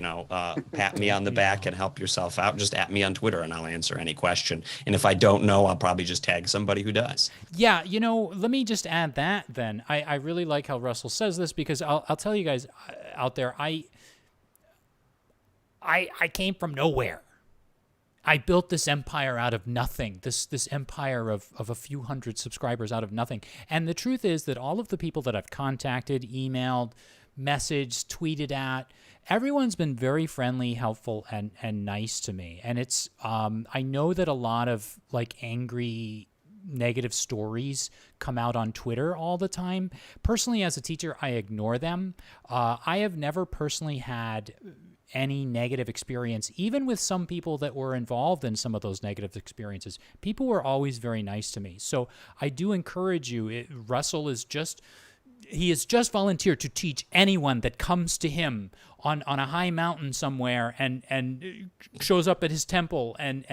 pat me on the back and help yourself out. Just at me on Twitter and I'll answer any question. And if I don't know, I'll probably just tag somebody who does. Yeah, let me just add that then. I really like how Russell says this, because I'll tell you guys out there, I came from nowhere. I built this empire out of nothing, this empire of a few hundred subscribers out of nothing. And the truth is that all of the people that I've contacted, emailed, messaged, tweeted at, everyone's been very friendly, helpful, and nice to me. And it's I know that a lot of like angry, negative stories come out on Twitter all the time. Personally, as a teacher, I ignore them. I have never personally had any negative experience, even with some people that were involved in some of those negative experiences. People were always very nice to me. So I do encourage you. Russell is just he has just volunteered to teach anyone that comes to him on a high mountain somewhere and shows up at his temple, and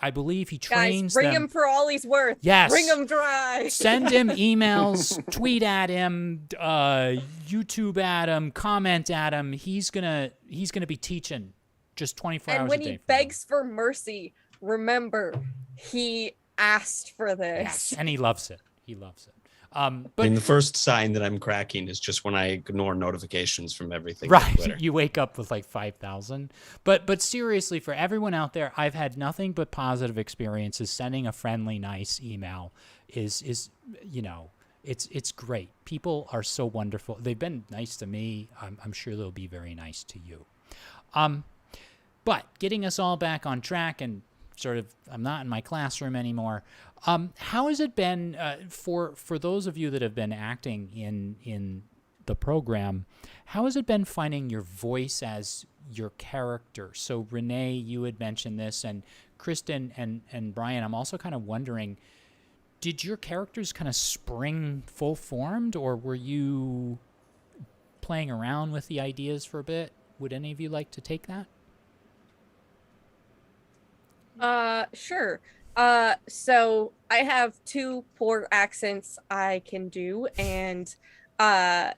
I believe he trains Guys, bring them. him for all he's worth. Yes. Bring him dry. Send him emails, tweet at him, YouTube at him, comment at him. He's gonna be teaching just 24 hours a day. And when he begs for mercy, remember, he asked for this. Yes, and he loves it. He loves it. I But mean, the first sign that I'm cracking is just when I ignore notifications from everything. on right, Twitter. you wake up with like 5,000. But seriously, for everyone out there, I've had nothing but positive experiences. Sending a friendly, nice email is it's great. People are so wonderful. They've been nice to me. I'm sure they'll be very nice to you. But getting us all back on track and sort of, I'm not in my classroom anymore. How has it been for those of you that have been acting in the program? How has it been finding your voice as your character? So Renée, you had mentioned this, and Kristen and Bryan, I'm also kind of wondering, did your characters kind of spring full formed, or were you playing around with the ideas for a bit? Would any of you like to take that? Sure. So I have 2 poor accents I can do, and so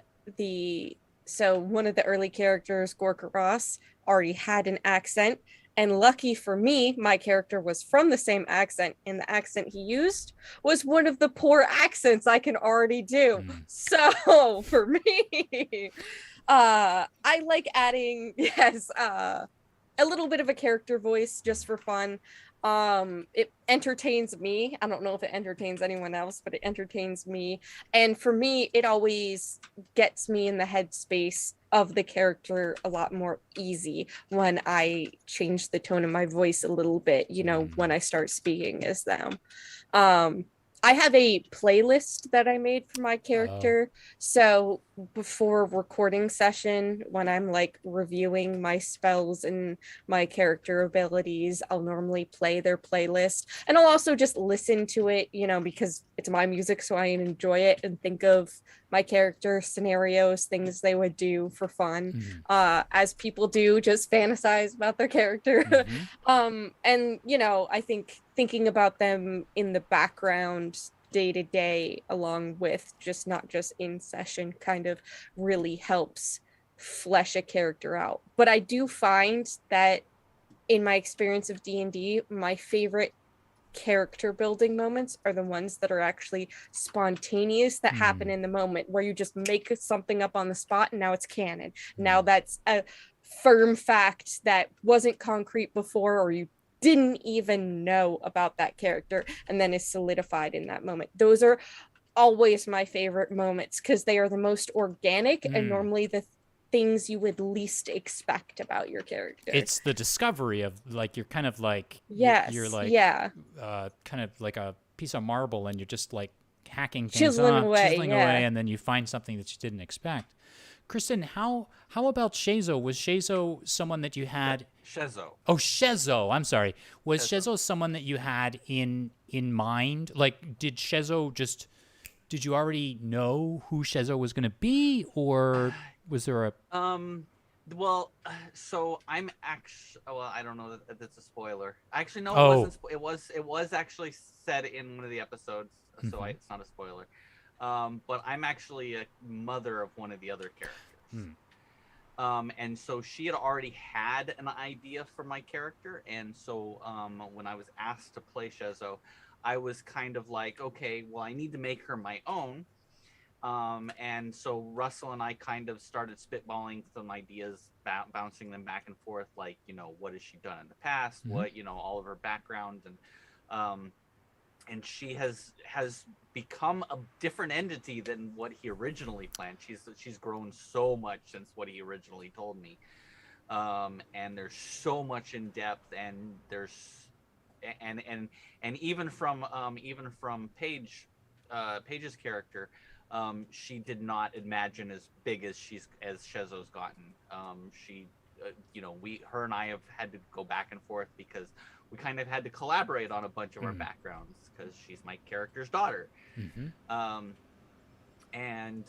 one of the early characters, Gorka Ross, already had an accent, and lucky for me, my character was from the same accent, and the accent he used was one of the poor accents I can already do. So for me, I like adding, a little bit of a character voice just for fun. It entertains me. I don't know if it entertains anyone else, but it entertains me. And for me, it always gets me in the headspace of the character a lot more easy when I change the tone of my voice a little bit, when I start speaking as them. I have a playlist that I made for my character. So before recording session, when I'm like reviewing my spells and my character abilities, I'll normally play their playlist, and I'll also just listen to it, because it's my music, so I enjoy it and think of my character scenarios, things they would do for fun, as people do, just fantasize about their character. And I think thinking about them in the background day to day, along with not just in session, kind of really helps flesh a character out. But I do find that in my experience of D&D, my favorite character building moments are the ones that are actually spontaneous, that happen in the moment, where you just make something up on the spot and now it's canon. Now that's a firm fact that wasn't concrete before, or you didn't even know about that character, and then is solidified in that moment. Those are always my favorite moments because they are the most organic and normally the things you would least expect about your character. It's the discovery of, like, you're kind of like, you're like, kind of like a piece of marble, and you're just like hacking things chiseling away, and then you find something that you didn't expect. Kristen, how about Shezo? Was Shezo someone that you had? Shezo. Oh, Shezo. I'm sorry. Was Shezo someone that you had in mind? Like, did you already know who Shezo was going to be, or was there a? Well, so I'm actually. Well, I don't know that that's a spoiler. Actually, no, Oh. it wasn't. It was actually said in one of the episodes, so it's not a spoiler. But I'm actually a mother of one of the other characters. And so she had already had an idea for my character, and so when I was asked to play Shezo, I was kind of like, okay, well, I need to make her my own. And so Russell and I kind of started spitballing some ideas, bouncing them back and forth, like, what has she done in the past, what, all of her background, and she has become a different entity than what he originally planned. She's grown so much since what he originally told me, and there's so much in depth, and there's and even from Paige's character, she did not imagine as big as Shezo's gotten. Her and I have had to go back and forth because we kind of had to collaborate on a bunch of our backgrounds, because she's my character's daughter. And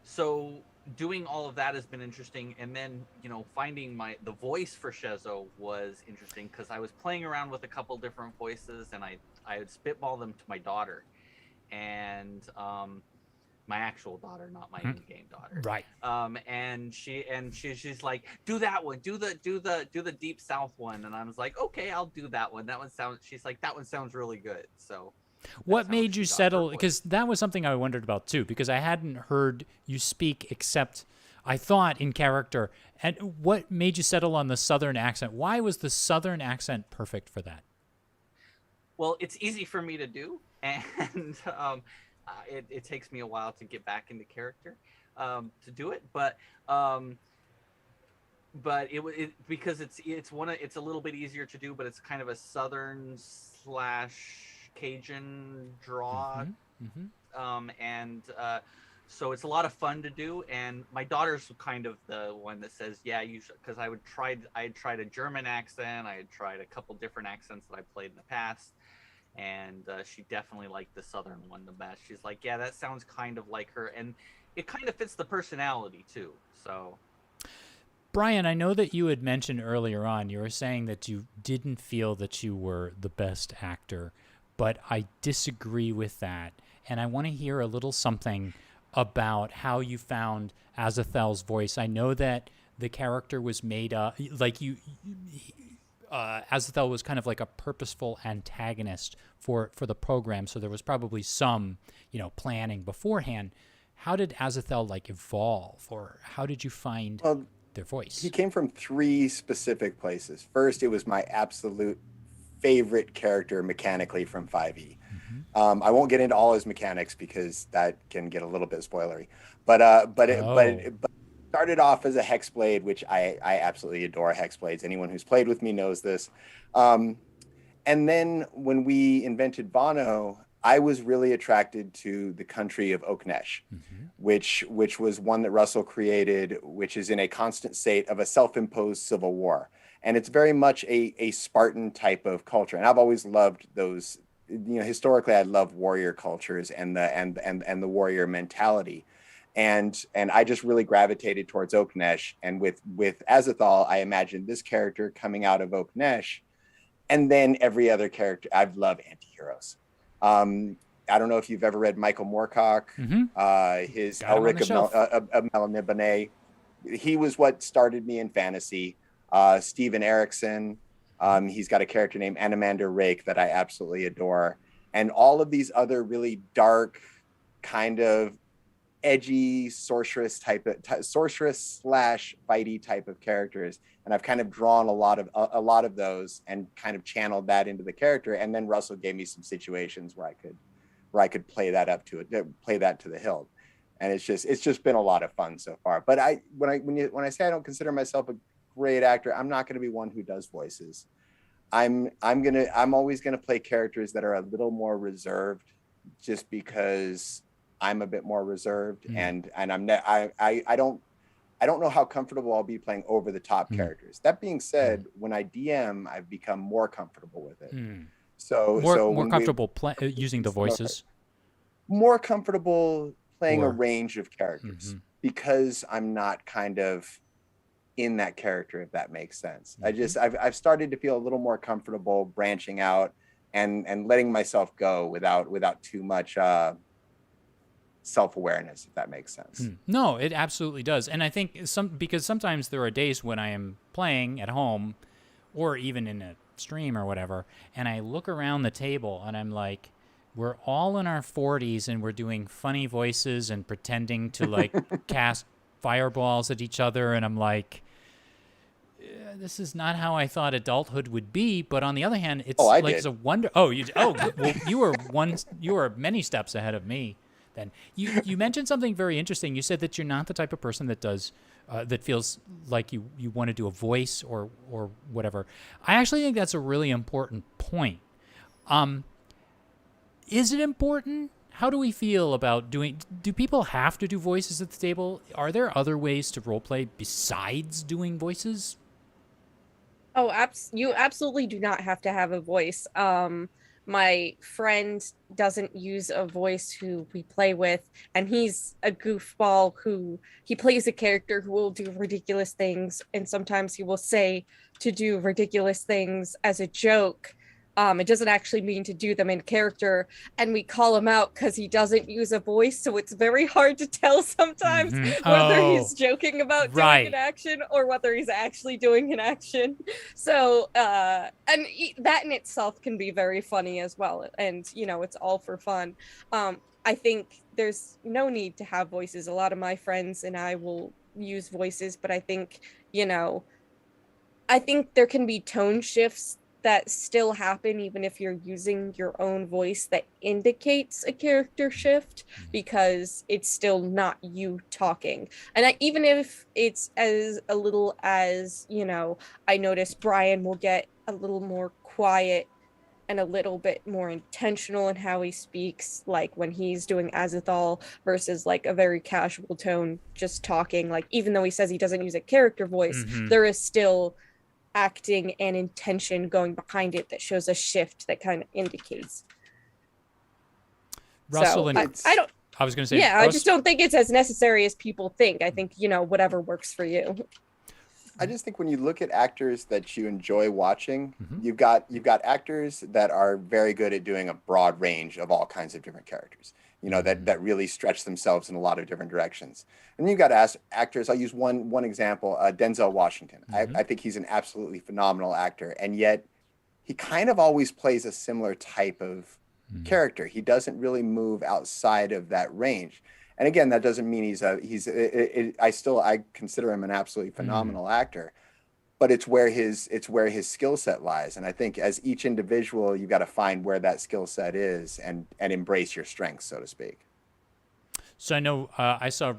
so doing all of that has been interesting. And then, finding the voice for Shezo was interesting because I was playing around with a couple different voices, and I would spitball them to my daughter, and my actual daughter, not my in-game daughter. Right. And she's like, do that one, do the Deep South one, and I was like, okay, I'll do that one. She's like, that one sounds really good. So what made you settle? Because that was something I wondered about too, because I hadn't heard you speak except I thought in character. And what made you settle on the Southern accent? Why was the Southern accent perfect for that? Well, it's easy for me to do, and it takes me a while to get back into character to do it, but because it's a little bit easier to do, but it's kind of a Southern / Cajun draw, so it's a lot of fun to do. And my daughter's kind of the one that says, yeah, you should, because I had tried a German accent, I had tried a couple different accents that I played in the past. And she definitely liked the Southern one the best. She's like, yeah, that sounds kind of like her. And it kind of fits the personality, too. So, Bryan, I know that you had mentioned earlier on, you were saying that you didn't feel that you were the best actor, but I disagree with that. And I want to hear a little something about how you found Azathel's voice. I know that the character was made up, like Azathel was kind of like a purposeful antagonist for the program, so there was probably some, planning beforehand. How did Azathel evolve, or how did you find their voice? He came from 3 specific places. First, it was my absolute favorite character mechanically from 5e. I won't get into all his mechanics because that can get a little bit spoilery. But it started off as a Hexblade, which I absolutely adore Hexblades. Anyone who's played with me knows this. And then when we invented Bono, I was really attracted to the country of Oaknesh, which was one that Russell created, which is in a constant state of a self-imposed civil war. And it's very much a Spartan type of culture. And I've always loved those, historically, I love warrior cultures and the warrior mentality. And I just really gravitated towards Oaknesh. And with Azathal, I imagined this character coming out of Oaknesh, and then every other character. I love anti-heroes. I don't know if you've ever read Michael Moorcock, his Elric of Melaniboné. He was what started me in fantasy. Steven Erickson, he's got a character named Anamander Rake that I absolutely adore. And all of these other really dark, kind of edgy sorceress / fighty type of characters, and I've kind of drawn a lot of those and kind of channeled that into the character. And then Russell gave me some situations where I could play that to the hilt, and it's just been a lot of fun so far. But when I say I don't consider myself a great actor, I'm not going to be one who does voices. I'm always gonna play characters that are a little more reserved, just because I'm a bit more reserved, and I don't know how comfortable I'll be playing over the top characters. That being said, when I DM, I've become more comfortable with it. So more comfortable using the voices. More comfortable playing a range of characters because I'm not kind of in that character, if that makes sense. I've started to feel a little more comfortable branching out and letting myself go without too much self-awareness, if that makes sense. No, it absolutely does. And I think because sometimes there are days when I am playing at home or even in a stream or whatever, and I look around the table and I'm like, we're all in our 40s and we're doing funny voices and pretending to cast fireballs at each other, and I'm like, this is not how I thought adulthood would be. But on the other hand, it's it's a wonder. Well, you were many steps ahead of me. Then you mentioned something very interesting. You said that you're not the type of person that does that feels like you want to do a voice or whatever. I actually think that's a really important point. Is it important? How do we feel about do people have to do voices at the table? Are there other ways to roleplay besides doing voices? Oh, you absolutely do not have to have a voice. my friend doesn't use a voice who we play with, and he's a goofball who he plays a character who will do ridiculous things, and sometimes he will say to do ridiculous things as a joke. It doesn't actually mean to do them in character, and we call him out because he doesn't use a voice, so it's very hard to tell sometimes whether he's joking about doing an action or whether he's actually doing an action. So that in itself can be very funny as well, and it's all for fun. I think there's no need to have voices. A lot of my friends and I will use voices, but I think there can be tone shifts that still happen even if you're using your own voice that indicates a character shift, because it's still not you talking. And even if it's as a little as, I notice Bryan will get a little more quiet and a little bit more intentional in how he speaks, like when he's doing Azethal versus like a very casual tone, just talking. Like, even though he says he doesn't use a character voice, there is still acting and intention going behind it that shows a shift that kind of indicates. Russell, so I was going to say, I just don't think it's as necessary as people think. I think, whatever works for you. I just think when you look at actors that you enjoy watching, you've got actors that are very good at doing a broad range of all kinds of different characters, that really stretch themselves in a lot of different directions. And then you've got actors. I'll use one example, Denzel Washington. I think he's an absolutely phenomenal actor, and yet he kind of always plays a similar type of character. He doesn't really move outside of that range. And again, that doesn't mean I consider him an absolutely phenomenal actor, but it's where his skill set lies. And I think as each individual, you've got to find where that skill set is and embrace your strengths, so to speak. So I know I saw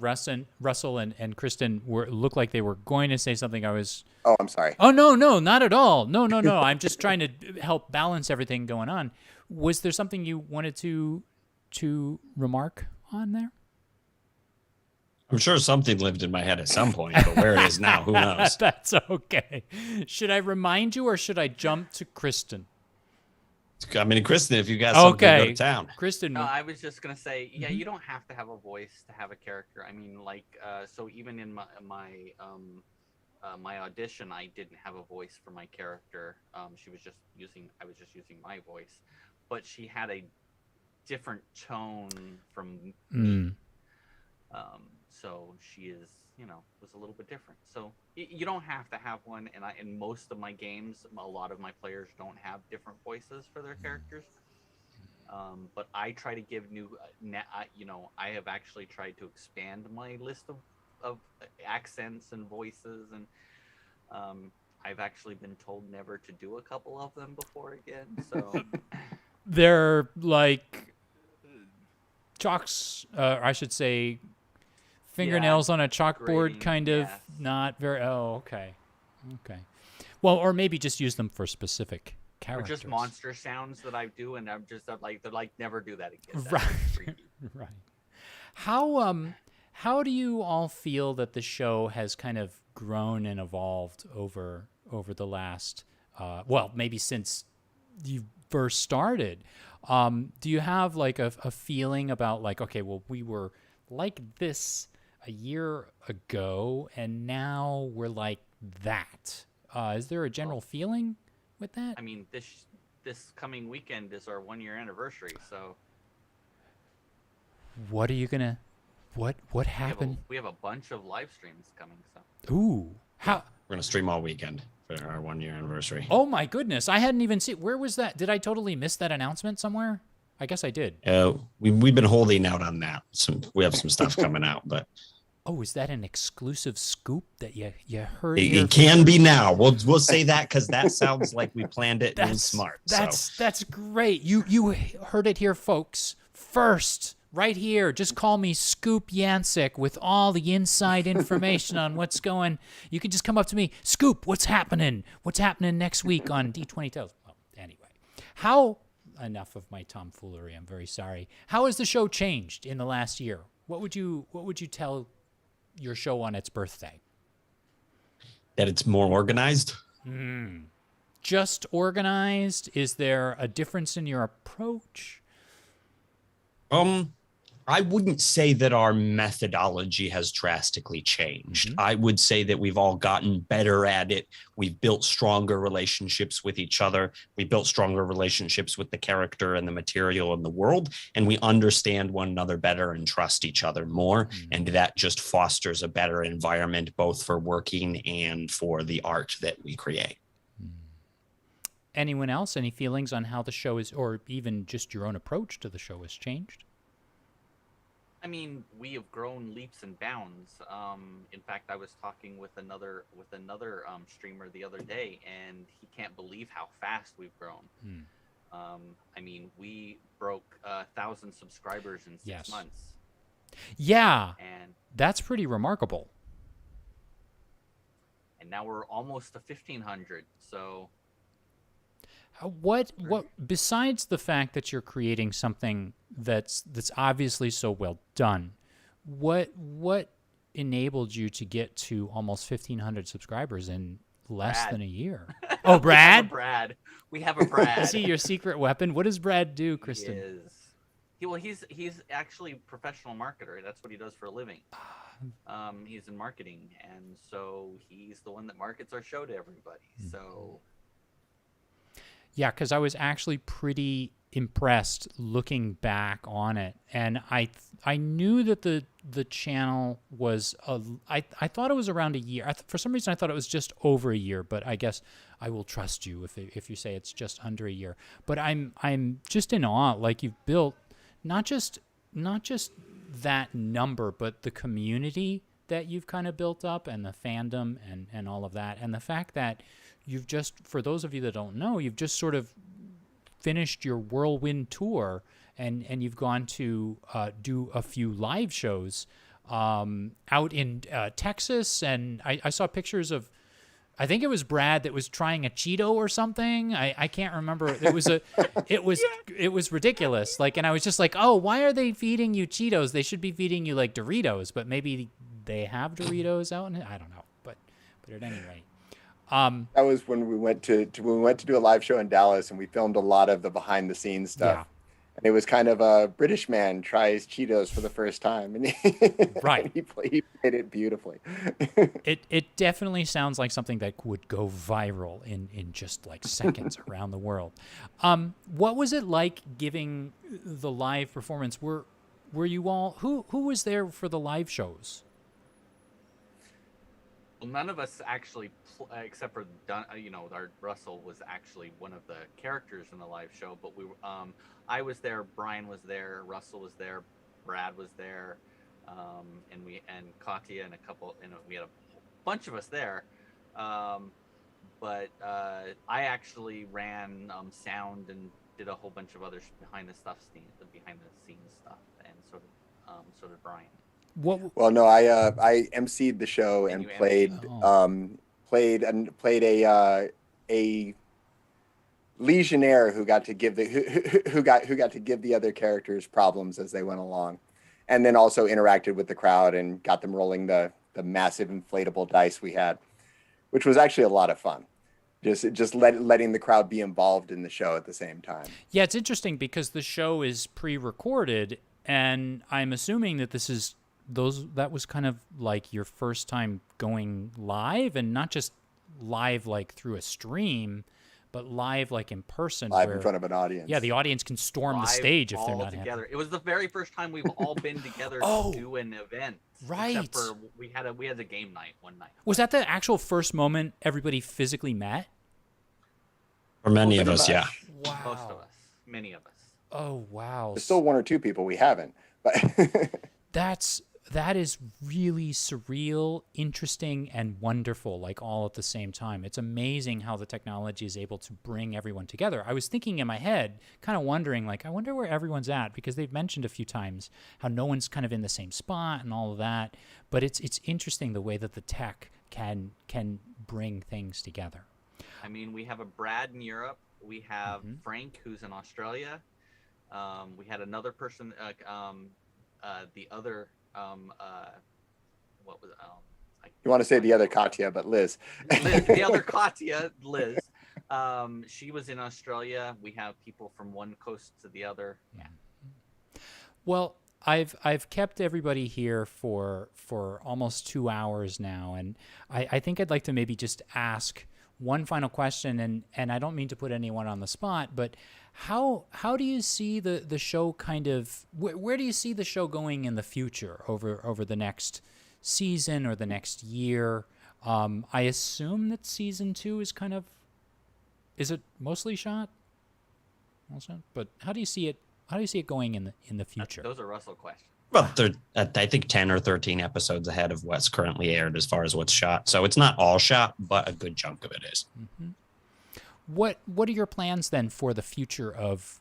Russell and Kristen looked like they were going to say something. Oh, I'm sorry. Oh, no, not at all. No. I'm just trying to help balance everything going on. Was there something you wanted to remark on there? I'm sure something lived in my head at some point, but where it is now, who knows? That's okay. Should I remind you or should I jump to Kristen? I mean, Kristen, if you got something to go to town. Kristen. No, I was just going to say, you don't have to have a voice to have a character. I mean, so even in my audition, I didn't have a voice for my character. I was just using my voice, but she had a different tone from me. So she is, was a little bit different. So you don't have to have one. And in most of my games, a lot of my players don't have different voices for their characters. But I try to give I have actually tried to expand my list of accents and voices. And I've actually been told never to do a couple of them before again. So they're like chalks, I should say, fingernails on a chalkboard, kind of not very. Oh, okay. Well, or maybe just use them for specific characters. Or just monster sounds that I do, and I'm just like, they're like, never do that again. Right. How do you all feel that the show has kind of grown and evolved over the last, maybe since you first started? Do you have like a feeling about like, okay, well, we were like this a year ago, and now we're like that? Is there a general feeling with that? I mean, this coming weekend is our 1-year anniversary, so. What are you gonna? What happened? We have a bunch of live streams coming. So. Ooh, how? We're gonna stream all weekend for our 1-year anniversary. Oh my goodness! I hadn't even seen. Where was that? Did I totally miss that announcement somewhere? I guess I did. We've been holding out on that. We have some stuff coming out, but. Oh, is that an exclusive scoop that you heard? It can be now. We'll say that because that sounds like we planned it and smart. That's great. You heard it here, folks. First, right here. Just call me Scoop Yancik with all the inside information on what's going. You can just come up to me, Scoop. What's happening? What's happening next week on D20 Tales? Well, anyway, enough of my tomfoolery. I'm very sorry. How has the show changed in the last year? What would you tell your show on its birthday? That it's more organized. just organized? Is there a difference in your approach? I wouldn't say that our methodology has drastically changed. I would say that we've all gotten better at it. We've built stronger relationships with each other. We built stronger relationships with the character and the material and the world, and we understand one another better and trust each other more. And that just fosters a better environment, both for working and for the art that we create. Anyone else? Any feelings on how the show is, or even just your own approach to the show has changed? I mean, we have grown leaps and bounds. In fact, I was talking with another streamer the other day, and he can't believe how fast we've grown. I mean, we broke 1,000 subscribers in 6 months. Yeah, and that's pretty remarkable. And now we're almost to 1,500. So, what besides the fact that you're creating something that's obviously so well done, what enabled you to get to almost 1,500 subscribers in less than a year? Oh, Brad? We have a Brad. Is he your secret weapon? What does Brad do, Kristen? He's actually a professional marketer. That's what he does for a living. He's in marketing, and so he's the one that markets our show to everybody. So. Yeah, because I was actually pretty impressed looking back on it, and I knew that the channel was I thought it was around a year. For some reason I thought it was just over a year, but I guess I will trust you if you say it's just under a year. But I'm just in awe. Like, you've built not just that number, but the community that you've kind of built up, and the fandom and all of that, and the fact that you've just, for those of you that don't know, you've just sort of finished your whirlwind tour, and you've gone to do a few live shows out in Texas, and I saw pictures of, I think it was Brad that was trying a Cheeto or something. I can't remember. It was ridiculous. Like, and I was just like, oh, why are they feeding you Cheetos? They should be feeding you like Doritos, but maybe they have Doritos out in it. I don't know, but at any rate. That was when we went to do a live show in Dallas, and we filmed a lot of the behind the scenes stuff. Yeah. And it was kind of a British man tries Cheetos for the first time, and right. he played it beautifully. It definitely sounds like something that would go viral in just like seconds around the world. What was it like giving the live performance? Were you all, who was there for the live shows? Well, none of us actually, except for our Russell was actually one of the characters in the live show. But I was there, Bryan was there, Russell was there, Brad was there, and Katya and a couple, we had a bunch of us there. But I actually ran sound and did a whole bunch of other behind the scenes stuff, and so did Bryan. Well, no, I emceed the show and played a legionnaire who got to give the other characters problems as they went along, and then also interacted with the crowd and got them rolling the massive inflatable dice we had, which was actually a lot of fun. Just letting the crowd be involved in the show at the same time. Yeah, it's interesting because the show is pre-recorded, and I'm assuming that that was kind of like your first time going live, and not just live like through a stream, but live like in person, live in front of an audience. Yeah, the audience can storm the stage if they're not together. happy. It was the very first time we've all been together to do an event. Right. Except for we had a game night one night. Was that the actual first moment everybody physically met? For many of us, yeah. Wow. Most of us, many of us. Oh wow. There's still one or two people we haven't, but that is really surreal, interesting, and wonderful, like all at the same time. It's amazing how the technology is able to bring everyone together. I was thinking in my head, kind of wondering, like, I wonder where everyone's at, because they've mentioned a few times how no one's kind of in the same spot and all of that. But it's interesting the way that the tech can bring things together. I mean, we have a Brad in Europe. We have Frank, who's in Australia. We had another person, the other... what was you want to say the other Katya, but Liz. The other Katya, Liz. She was in Australia. We have people from one coast to the other. Yeah. Well, I've kept everybody here for almost 2 hours now, and I think I'd like to maybe just ask one final question, and I don't mean to put anyone on the spot, but how do you see the show kind of where do you see the show going in the future over the next season or the next year? I assume that season 2 is is it mostly shot? But how do you see it? How do you see it going in the future? Those are Russell questions. Well, they're, I think 10 or 13 episodes ahead of what's currently aired as far as what's shot. So it's not all shot, but a good chunk of it is. Mm-hmm. What are your plans then for the future of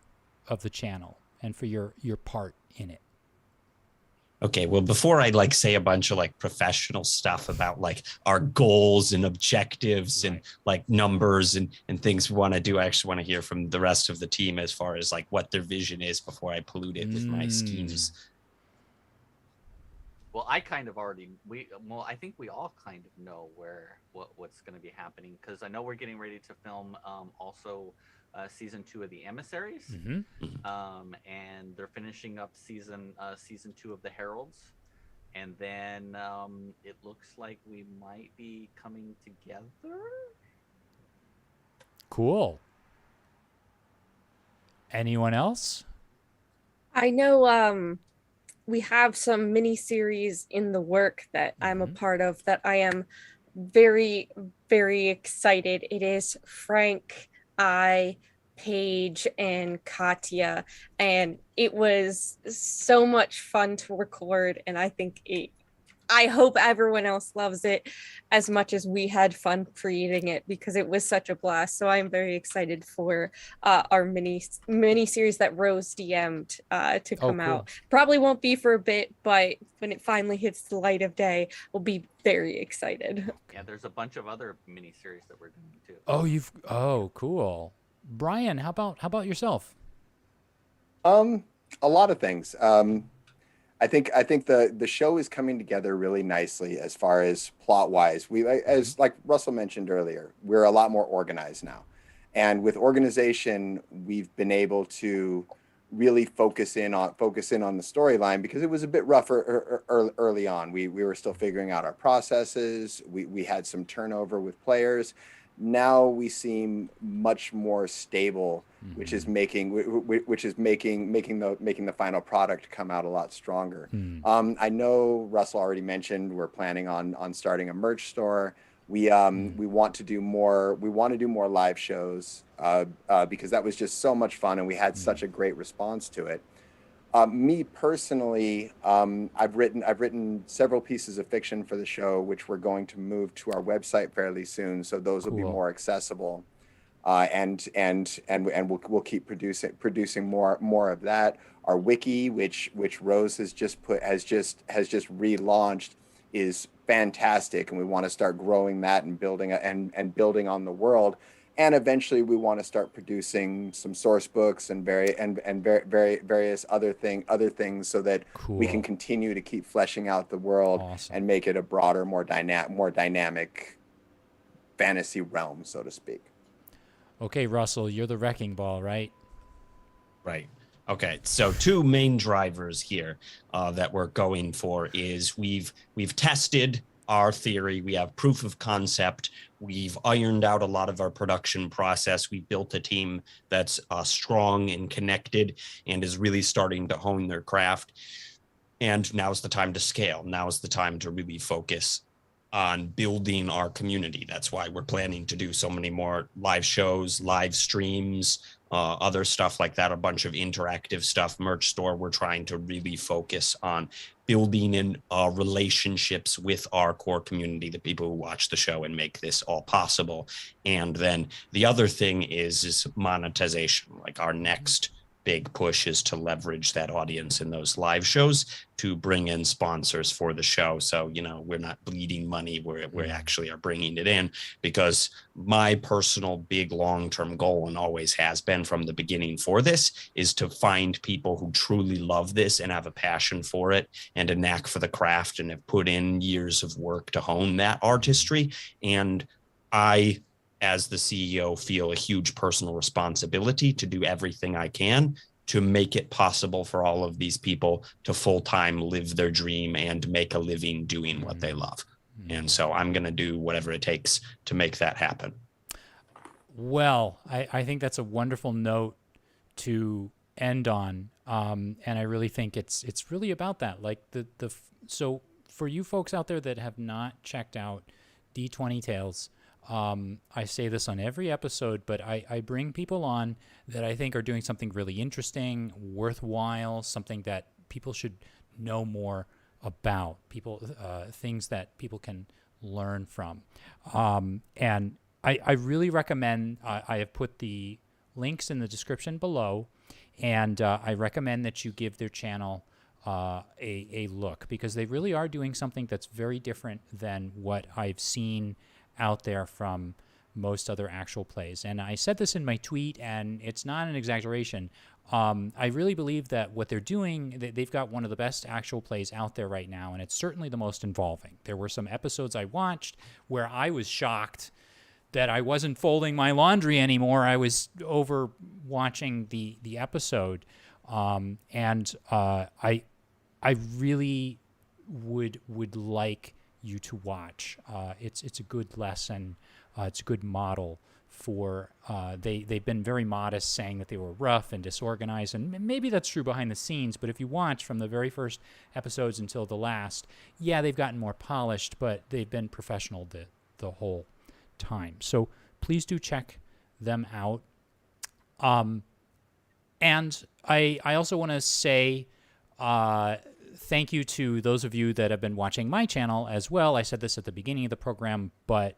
the channel and for your part in it? Okay, well, before I say a bunch of professional stuff about our goals and objectives and numbers and things we want to do, I actually want to hear from the rest of the team as far as what their vision is before I pollute it with my schemes. Well, I kind of already I think we all kind of know what's going to be happening, because I know we're getting ready to film also season 2 of The Emissaries, and they're finishing up season 2 of The Heralds, and then it looks like we might be coming together. Cool. Anyone else? I know we have some mini series in the work that I'm a part of that I am very, very excited. It is Frank, Paige, and Katya, and it was so much fun to record, and I hope everyone else loves it as much as we had fun creating it, because it was such a blast. So I'm very excited for our mini series that Rose DM'd to come out. Probably won't be for a bit, but when it finally hits the light of day, we'll be very excited. Yeah, there's a bunch of other mini series that we're doing too. Cool. Bryan, how about yourself? A lot of things. I think the show is coming together really nicely as far as plot wise. We, as like Russell mentioned earlier, we're a lot more organized now, and with organization, we've been able to really focus in on the storyline, because it was a bit rougher early on. We were still figuring out our processes. We had some turnover with players. Now we seem much more stable, which is making the final product come out a lot stronger. I know Russell already mentioned we're planning on starting a merch store. We want to do more. We want to do more live shows because that was just so much fun, and we had such a great response to it. Me personally, I've written several pieces of fiction for the show, which we're going to move to our website fairly soon. So those will be more accessible, and we'll keep producing more of that. Our wiki, which Rose has just relaunched, is fantastic, and we want to start growing that and building on the world. And eventually, we want to start producing some source books and various other things, so that we can continue to keep fleshing out the world and make it a broader, more dynamic fantasy realm, so to speak. Okay, Russell, you're the wrecking ball, right? Right. Okay, so 2 main drivers here that we're going for is we've tested our theory. We have proof of concept. We've ironed out a lot of our production process. We built a team that's strong and connected and is really starting to hone their craft. And now's the time to scale. Now's the time to really focus on building our community. That's why we're planning to do so many more live shows, live streams, other stuff like that, a bunch of interactive stuff, merch store. We're trying to really focus on building in relationships with our core community, the people who watch the show and make this all possible. And then the other thing is monetization. Like our next big push is to leverage that audience in those live shows to bring in sponsors for the show. So, we're not bleeding money. We actually are bringing it in, because my personal big long-term goal, and always has been from the beginning for this, is to find people who truly love this and have a passion for it and a knack for the craft and have put in years of work to hone that artistry. And I as the CEO, feel a huge personal responsibility to do everything I can to make it possible for all of these people to full-time live their dream and make a living doing what they love. And so I'm going to do whatever it takes to make that happen. Well, I think that's a wonderful note to end on. And I really think it's really about that. Like so for you folks out there that have not checked out D20 Tales, I say this on every episode, but I bring people on that I think are doing something really interesting, worthwhile, something that people should know more about, things that people can learn from. And I really recommend, I have put the links in the description below, and I recommend that you give their channel a look, because they really are doing something that's very different than what I've seen out there from most other actual plays. And I said this in my tweet, and it's not an exaggeration. I really believe that what they're doing, they've got one of the best actual plays out there right now, and it's certainly the most involving. There were some episodes I watched where I was shocked that I wasn't folding my laundry anymore. I was over watching the episode, and I really would like you to watch. It's a good lesson. It's a good model for. They've been very modest, saying that they were rough and disorganized, and maybe that's true behind the scenes. But if you watch from the very first episodes until the last, yeah, they've gotten more polished, but they've been professional the whole time. So please do check them out. And I also want to say thank you to those of you that have been watching my channel as well. I said this at the beginning of the program, but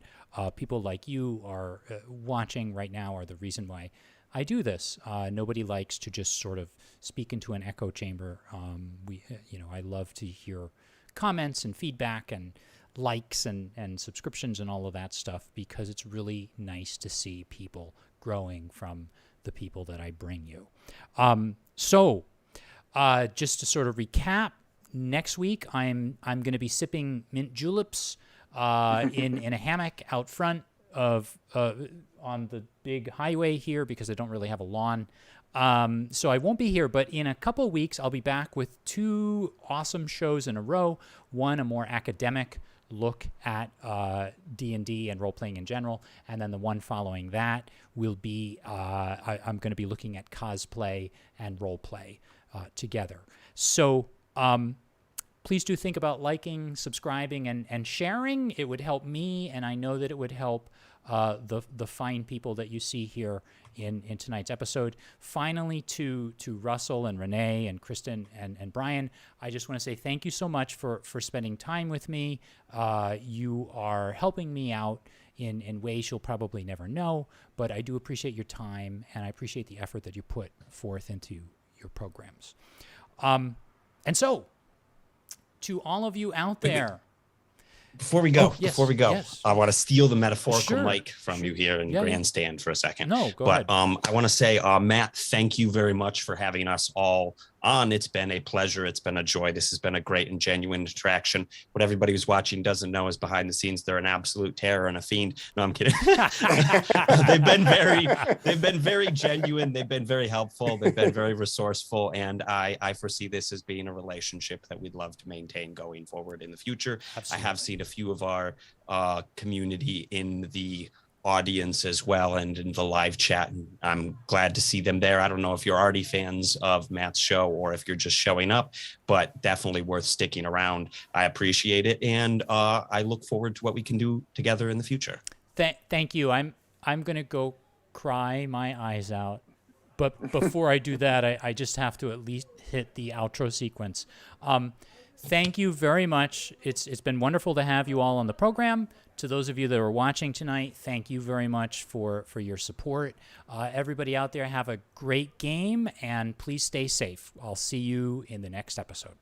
people like you are watching right now are the reason why I do this. Nobody likes to just sort of speak into an echo chamber. I love to hear comments and feedback and likes and subscriptions and all of that stuff, because it's really nice to see people growing from the people that I bring you. So just to sort of recap, next week I'm going to be sipping mint juleps in a hammock out front of on the big highway here, because I don't really have a lawn. So I won't be here, but in a couple of weeks I'll be back with 2 awesome shows in a row. One, a more academic look at D&D and role-playing in general, and then the one following that will be I'm going to be looking at cosplay and role-play together. So please do think about liking, subscribing, and sharing. It would help me, and I know that it would help the fine people that you see here in tonight's episode. Finally, to Russell and Renee and Kristen and Bryan, I just want to say thank you so much for spending time with me. You are helping me out in ways you'll probably never know, but I do appreciate your time, and I appreciate the effort that you put forth into your programs. And so, to all of you out there, Before we go, yes. I want to steal the metaphorical Sure. mic from you here and grandstand for a second. No, go ahead. ahead. I want to say, Matt, thank you very much for having us all on. It's been a pleasure. It's been a joy. This has been a great and genuine interaction. What everybody who's watching doesn't know is behind the scenes, they're an absolute terror and a fiend. No, I'm kidding. They've been very genuine. They've been very helpful. They've been very resourceful. And I foresee this as being a relationship that we'd love to maintain going forward in the future. Absolutely. I have seen a few of our community in the audience as well, and in the live chat, and I'm glad to see them there. I don't know if you're already fans of Matt's show or if you're just showing up, but definitely worth sticking around. I appreciate it, and I look forward to what we can do together in the future. Thank you. I'm gonna go cry my eyes out, but before I do that, I just have to at least hit the outro sequence. Thank you very much. It's been wonderful to have you all on the program. To those of you that are watching tonight, thank you very much for your support. Everybody out there, have a great game, and please stay safe. I'll see you in the next episode.